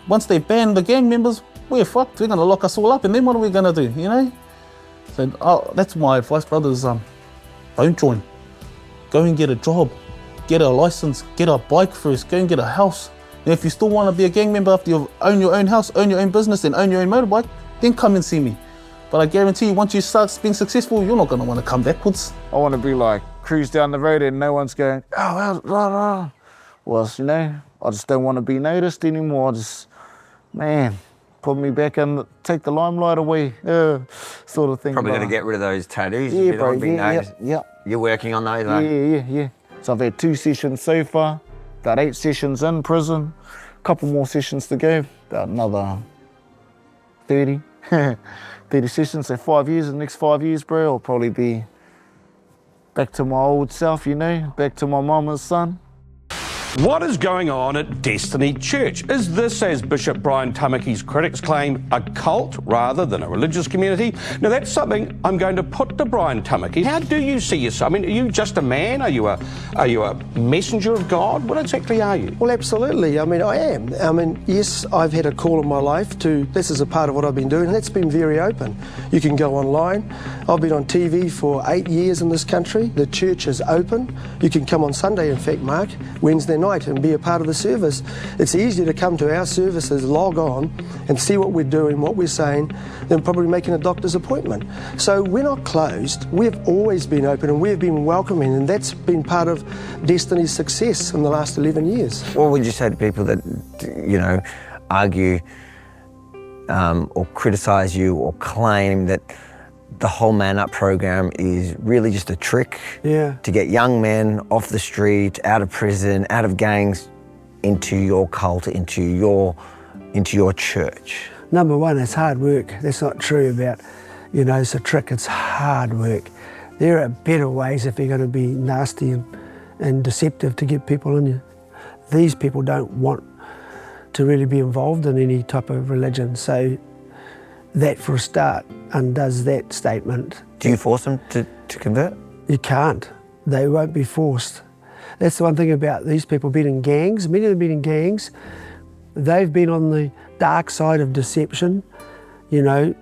Speaker 2: Once they ban the gang members, we're fucked. They're gonna lock us all up, and then what are we gonna do, you know? So that's my advice, brothers. Don't join. Go and get a job. Get a license. Get a bike first. Go and get a house. And if you still want to be a gang member after you own your own house, own your own business, and own your own motorbike, then come and see me. But I guarantee you, once you start being successful, you're not going to want to come backwards.
Speaker 1: I want to be like, cruise down the road and no one's going, oh, rah, rah. Well, you know, I just don't want to be noticed anymore. I just, man, put me back and take the limelight away, sort of thing.
Speaker 12: Probably going to get rid of those tattoos.
Speaker 1: Yeah, bro, yeah.
Speaker 12: You're working on those,
Speaker 1: Yeah. So I've had 2 sessions so far, about 8 sessions in prison, a couple more sessions to go, about another 30. 30 sessions, so 5 years, the next 5 years, bro, I'll probably be back to my old self, you know, back to my mama's son.
Speaker 8: What is going on at Destiny Church? Is this, as Bishop Brian Tamaki's critics claim, a cult rather than a religious community? Now that's something I'm going to put to Brian Tamaki. How do you see yourself? I mean, are you just a man? Are you a messenger of God? What exactly are you?
Speaker 14: Well, absolutely. I mean, I am. I mean, yes, I've had a call in my life to, this is a part of what I've been doing, and that's been very open. You can go online. I've been on TV for 8 years in this country. The church is open. You can come on Sunday, in fact, Mark, Wednesday night, and be a part of the service. It's easier to come to our services, log on and see what we're doing, what we're saying, than probably making a doctor's appointment. So we're not closed. We've always been open and we've been welcoming, and that's been part of Destiny's success in the last 11 years.
Speaker 12: What would you say to people that, you know, argue or criticise you or claim that the whole Man Up program is really just a trick to get young men off the street, out of prison, out of gangs, into your cult, into your church?
Speaker 19: Number one, it's hard work. That's not true about, you know, it's a trick, it's hard work. There are better ways if you're going to be nasty and deceptive to get people in you. These people don't want to really be involved in any type of religion, so that for a start undoes that statement.
Speaker 12: Do you force them to convert?
Speaker 19: You can't. They won't be forced. That's the one thing about these people being in gangs. Many of them being in gangs, they've been on the dark side of deception, you know,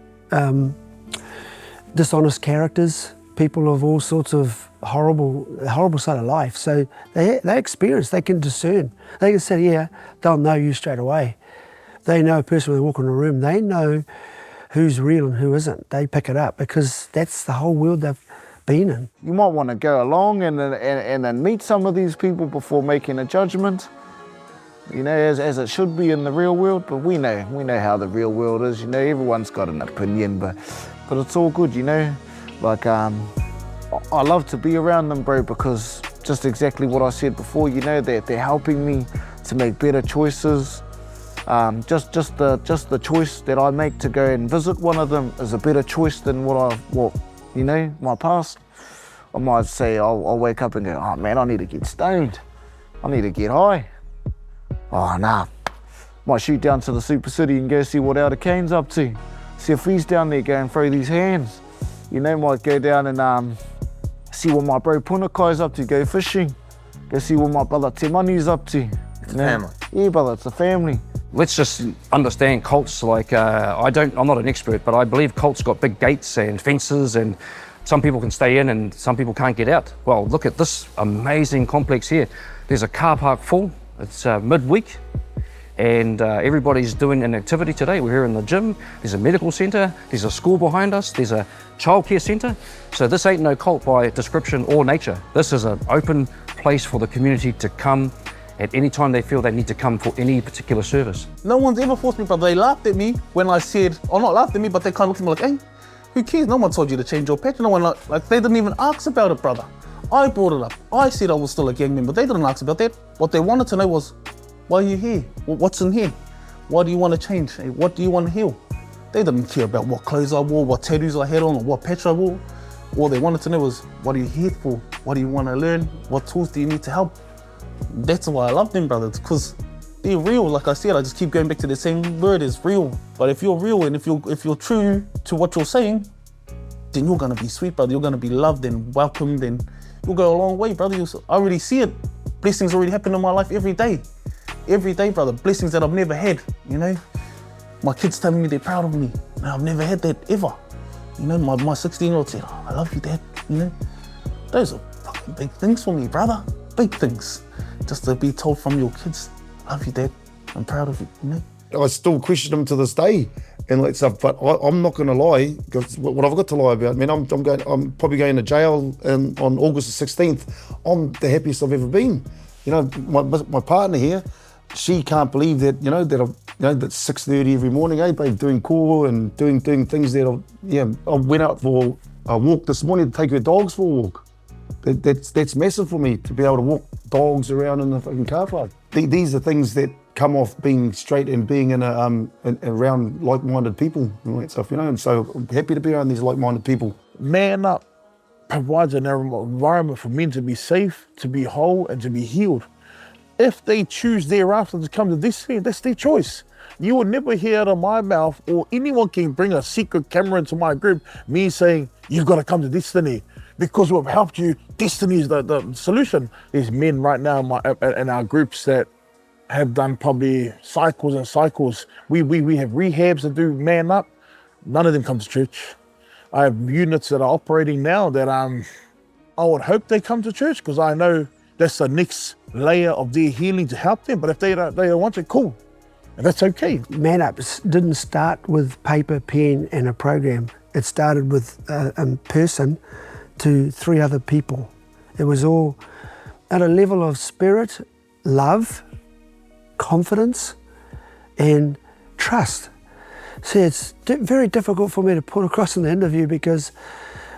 Speaker 19: dishonest characters, people of all sorts of horrible side of life. So they experience, they can discern. They can say, yeah, they'll know you straight away. They know a person when they walk in a room, they know who's real and who isn't. They pick it up because that's the whole world they've been in.
Speaker 1: You might want to go along and then meet some of these people before making a judgment, you know, as it should be in the real world, but we know how the real world is, you know, everyone's got an opinion, but it's all good, you know. Like, I love to be around them, bro, because just exactly what I said before, you know, they're helping me to make better choices. Just the choice that I make to go and visit one of them is a better choice than what you know, my past. I might say I'll wake up and go, oh man, I need to get stoned. I need to get high. Oh nah, Might shoot down to the super city and go see what Elder Kane's up to. See if he's down there going throw these hands. You know, might go down and see what my bro Punakai's up to, go fishing. Go see what my brother Temani's up to.
Speaker 12: It's a family.
Speaker 1: Yeah, brother, it's a family.
Speaker 20: Let's just understand cults. Like, I'm not an expert, but I believe cults got big gates and fences, and some people can stay in and some people can't get out. Well, look at this amazing complex here. There's a car park full. It's midweek, and everybody's doing an activity today. We're here in the gym. There's a medical centre. There's a school behind us. There's a childcare centre. So this ain't no cult by description or nature. This is an open place for the community to come at any time they feel they need to come for any particular service.
Speaker 2: No one's ever forced me, brother. They laughed at me when I said, or not laughed at me, but they kind of looked at me like, hey, who cares? No one told you to change your patch. No one, like they didn't even ask about it, brother. I brought it up. I said I was still a gang member. They didn't ask about that. What they wanted to know was, why are you here? What's in here? Why do you want to change? What do you want to heal? They didn't care about what clothes I wore, what tattoos I had on, or what patch I wore. All they wanted to know was, what are you here for? What do you want to learn? What tools do you need to help? That's why I love them, brothers, because they're real. Like I said, I just keep going back to the same word as real. But if you're real and if you're true to what you're saying, then you're gonna be sweet, brother. You're gonna be loved and welcomed, and you'll go a long way, brother. I already see it. Blessings already happen in my life every day. Every day, brother. Blessings that I've never had, you know? My kids telling me they're proud of me. Man, I've never had that ever. You know, my 16-year-old said, oh, I love you, Dad, you know? Those are fucking big things for me, brother. Big things. Just to be told from your kids, I love you, Dad. I'm proud of you, you know?
Speaker 21: I still question them to this day and like stuff, but I'm not going to lie, because what I've got to lie about, man, I'm probably going to jail on August the 16th. I'm the happiest I've ever been. You know, my partner here, she can't believe that, that's 6:30 every morning, babe, doing core and doing things that I went out for a walk this morning to take her dogs for a walk. That's massive for me, to be able to walk dogs around in the fucking car park. These are things that come off being straight and being around like-minded people and all that stuff, and so I'm happy to be around these like-minded people.
Speaker 5: Man Up provides an environment for men to be safe, to be whole, and to be healed. If they choose thereafter to come to this thing, that's their choice. You will never hear out of my mouth, or anyone can bring a secret camera into my group, me saying, you've got to come to Destiny. Because we've helped you, Destiny is the solution. There's men right now in our groups that have done probably cycles and cycles. We have rehabs that do Man Up. None of them come to church. I have units that are operating now that I would hope they come to church, because I know that's the next layer of their healing to help them. But if they don't want it, cool. And that's okay.
Speaker 19: Man Up didn't start with paper, pen and a program. It started with a person to 3 other people. It was all at a level of spirit, love, confidence and trust. See, it's very difficult for me to put across in the interview, because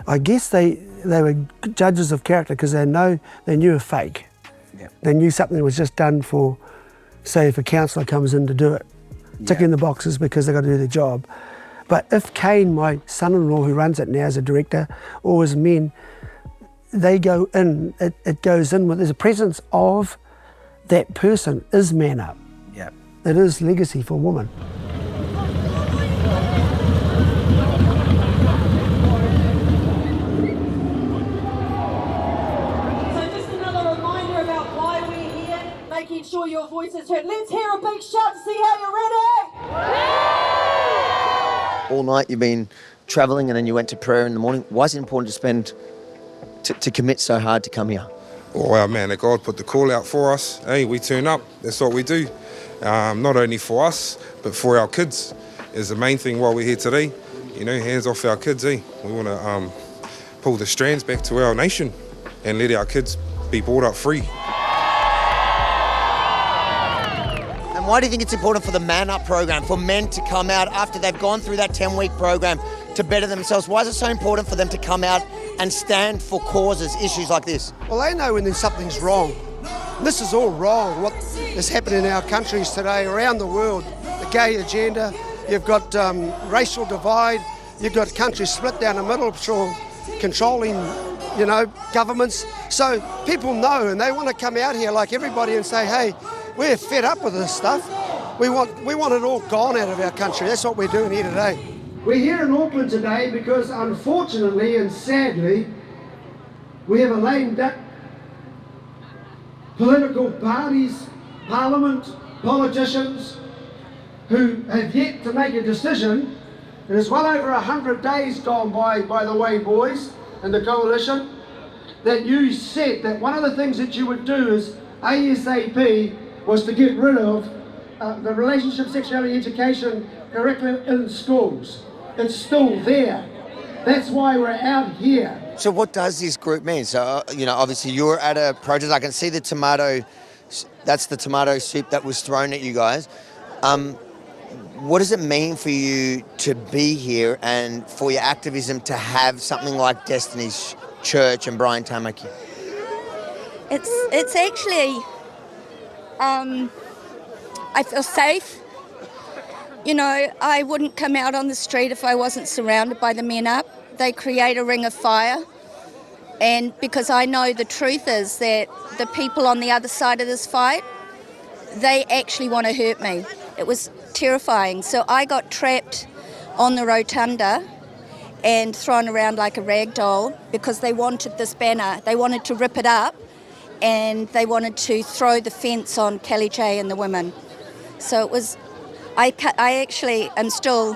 Speaker 19: I guess they were judges of character, because they knew a fake. Yep. They knew something was just done for, say, if a counsellor comes in to do it, ticking the boxes because they've got to do their job. But if Kane, my son-in-law who runs it now as a director, or his men, they go in, it goes in with, there's a presence of that person is Man Up.
Speaker 12: Yep.
Speaker 19: It is legacy for women.
Speaker 9: So just another reminder about why we're here, making sure your voice is heard. Let's hear a big shout to see how you're ready.
Speaker 12: All night you've been travelling and then you went to prayer in the morning. Why is it important to commit so hard to come here?
Speaker 10: Oh, wow, man, that God put the call out for us. Hey, we turn up. That's what we do. Not only for us, but for our kids is the main thing while we're here today. Hands off our kids, eh? We want to pull the strands back to our nation and let our kids be brought up free.
Speaker 12: Why do you think it's important for the Man Up program, for men to come out after they've gone through that 10-week program to better themselves? Why is it so important for them to come out and stand for causes, issues like this?
Speaker 11: Well, they know when something's wrong. This is all wrong, what is happening in our countries today, around the world. The gay agenda, you've got racial divide, you've got countries split down the middle, controlling, governments. So people know, and they want to come out here like everybody and say, hey, we're fed up with this stuff. We want it all gone out of our country. That's what we're doing here today.
Speaker 14: We're here in Auckland today because unfortunately and sadly, we have a lame duck political parties, parliament, politicians who have yet to make a decision. And it's well over 100 days gone by the way, boys, and the coalition, that you said that one of the things that you would do is ASAP was to get rid of the relationship, sexuality, education curriculum in schools. It's still there. That's why we're out here.
Speaker 12: So what does this group mean? So, obviously you're at a protest. I can see the tomato, that's the tomato soup that was thrown at you guys. What does it mean for you to be here and for your activism to have something like Destiny's Church and Brian Tamaki?
Speaker 13: It's actually, I feel safe. I wouldn't come out on the street if I wasn't surrounded by the men up. They create a ring of fire. And because I know the truth is that the people on the other side of this fight, they actually want to hurt me. It was terrifying. So I got trapped on the rotunda and thrown around like a rag doll because they wanted this banner. They wanted to rip it up and they wanted to throw the fence on Kelly J and the women. So it was, I actually am still,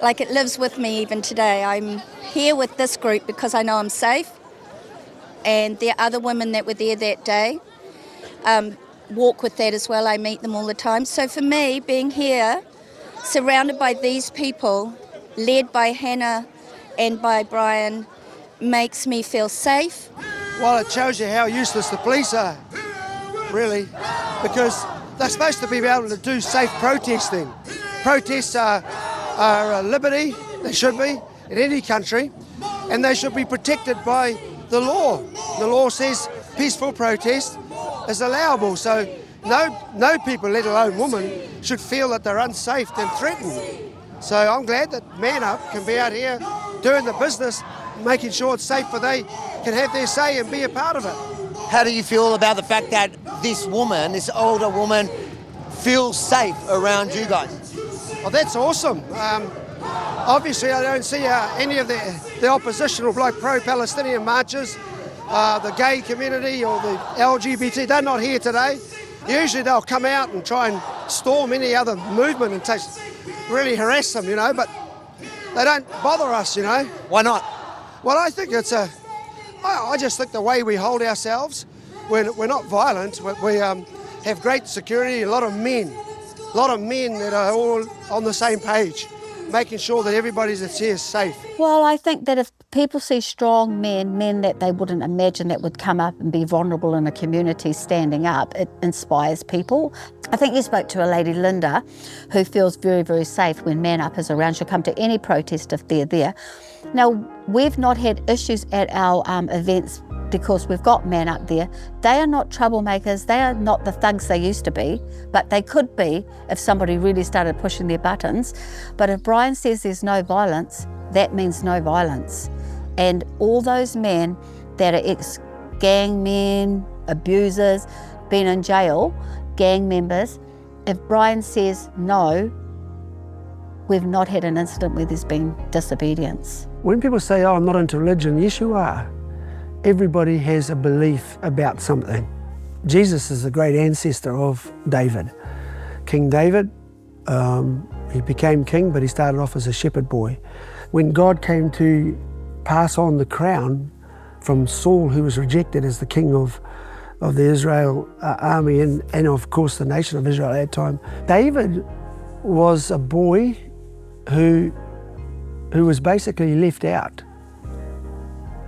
Speaker 13: like, it lives with me even today. I'm here with this group because I know I'm safe, and there are other women that were there that day walk with that as well. I meet them all the time. So for me, being here, surrounded by these people, led by Hannah and by Brian, makes me feel safe.
Speaker 11: Well, it shows you how useless the police are, really, because they're supposed to be able to do safe protesting. Protests are a liberty, they should be, in any country, and they should be protected by the law. The law says peaceful protest is allowable, so no people, let alone women, should feel that they're unsafe and threatened. So I'm glad that Man Up can be out here doing the business, making sure it's safe for they can have their say and be a part of it.
Speaker 12: How do you feel about the fact that this woman, this older woman, feels safe around you guys?
Speaker 11: Well, that's awesome. Obviously, I don't see any of the oppositional, like pro-Palestinian marches, the gay community or the LGBT, they're not here today. Usually they'll come out and try and storm any other movement and really harass them, but they don't bother us,
Speaker 12: Why not?
Speaker 11: Well, I think I just think the way we hold ourselves, we're not violent, we have great security, a lot of men that are all on the same page, making sure that everybody that's here is safe.
Speaker 15: Well, I think that if people see strong men that they wouldn't imagine that would come up and be vulnerable in a community standing up, it inspires people. I think you spoke to a lady, Linda, who feels very, very safe when Man Up is around. She'll come to any protest if they're there. Now, we've not had issues at our events because we've got Man Up there. They are not troublemakers, they are not the thugs they used to be, but they could be if somebody really started pushing their buttons. But if Brian says there's no violence, that means no violence. And all those men that are ex-gang men, abusers, been in jail, gang members, if Brian says no, we've not had an incident where there's been disobedience.
Speaker 19: When people say, oh, I'm not into religion, yes you are. Everybody has a belief about something. Jesus is the great ancestor of David. King David, he became king, but he started off as a shepherd boy. When God came to pass on the crown from Saul, who was rejected as the king of the Israel army and of course the nation of Israel at that time, David was a boy who was basically left out.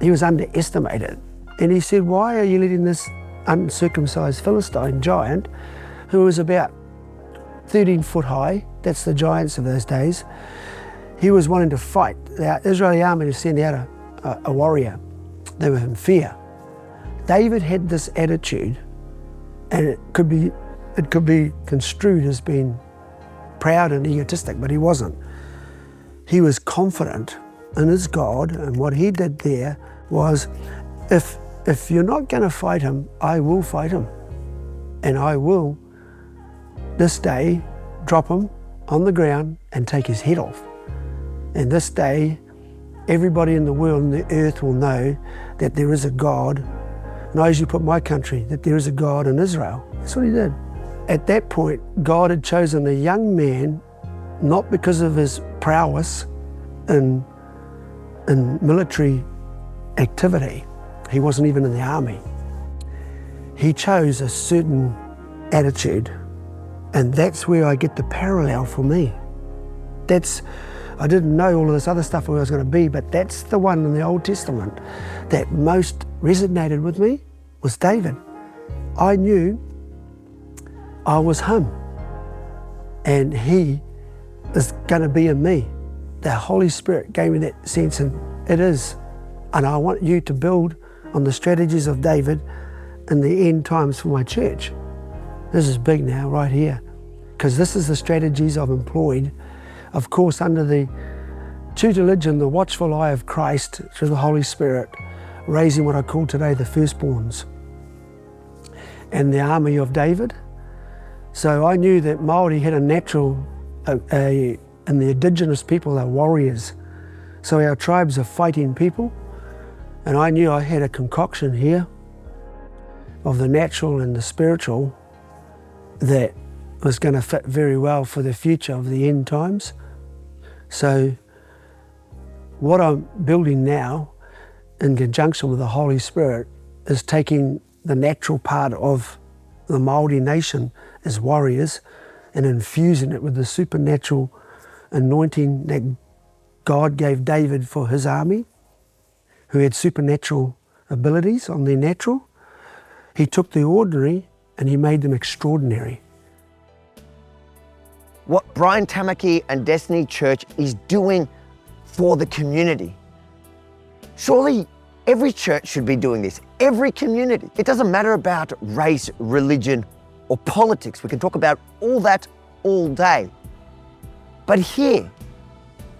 Speaker 19: He was underestimated. And he said, why are you letting this uncircumcised Philistine giant, who was about 13 foot high, that's the giants of those days, he was wanting to fight. The Israeli army to send out a warrior. They were in fear. David had this attitude, and it could be construed as being proud and egotistic, but he wasn't. He was confident in his God, and what he did there was, if you're not going to fight him, I will fight him. And I will, this day, drop him on the ground and take his head off. And this day, everybody in the world and the earth will know that there is a God, and I usually put my country, that there is a God in Israel. That's what he did. At that point, God had chosen a young man, not because of his prowess in military activity. He wasn't even in the army. He chose a certain attitude, and that's where I get the parallel for me. I didn't know all of this other stuff where I was going to be, but that's the one in the Old Testament that most resonated with me was David. I knew I was him, and he is going to be in me. The Holy Spirit gave me that sense, and it is. And I want you to build on the strategies of David in the end times for my church. This is big now, right here, because this is the strategies I've employed, of course, under the tutelage and the watchful eye of Christ through the Holy Spirit, raising what I call today the firstborns and the army of David. So I knew that Māori had a natural, and the indigenous people are warriors. So our tribes are fighting people, and I knew I had a concoction here of the natural and the spiritual that was going to fit very well for the future of the end times. So what I'm building now in conjunction with the Holy Spirit is taking the natural part of the Māori nation as warriors and infusing it with the supernatural anointing that God gave David for his army, who had supernatural abilities on their natural. He took the ordinary and he made them extraordinary.
Speaker 12: What Brian Tamaki and Destiny Church is doing for the community. Surely every church should be doing this, every community. It doesn't matter about race, religion, or politics. We can talk about all that all day. But here,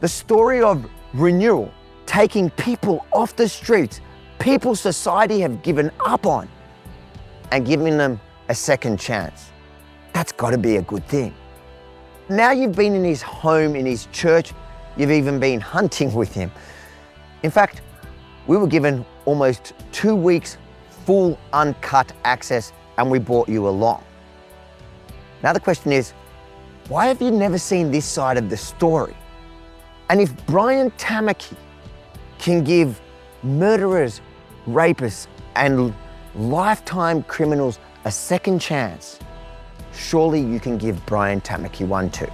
Speaker 12: the story of renewal, taking people off the streets, people society have given up on, and giving them a second chance. That's got to be a good thing. Now you've been in his home, in his church, you've even been hunting with him. In fact, we were given almost 2 weeks full uncut access, and we brought you along. Now the question is, why have you never seen this side of the story? And if Brian Tamaki can give murderers, rapists, and lifetime criminals a second chance, surely you can give Brian Tamaki one too.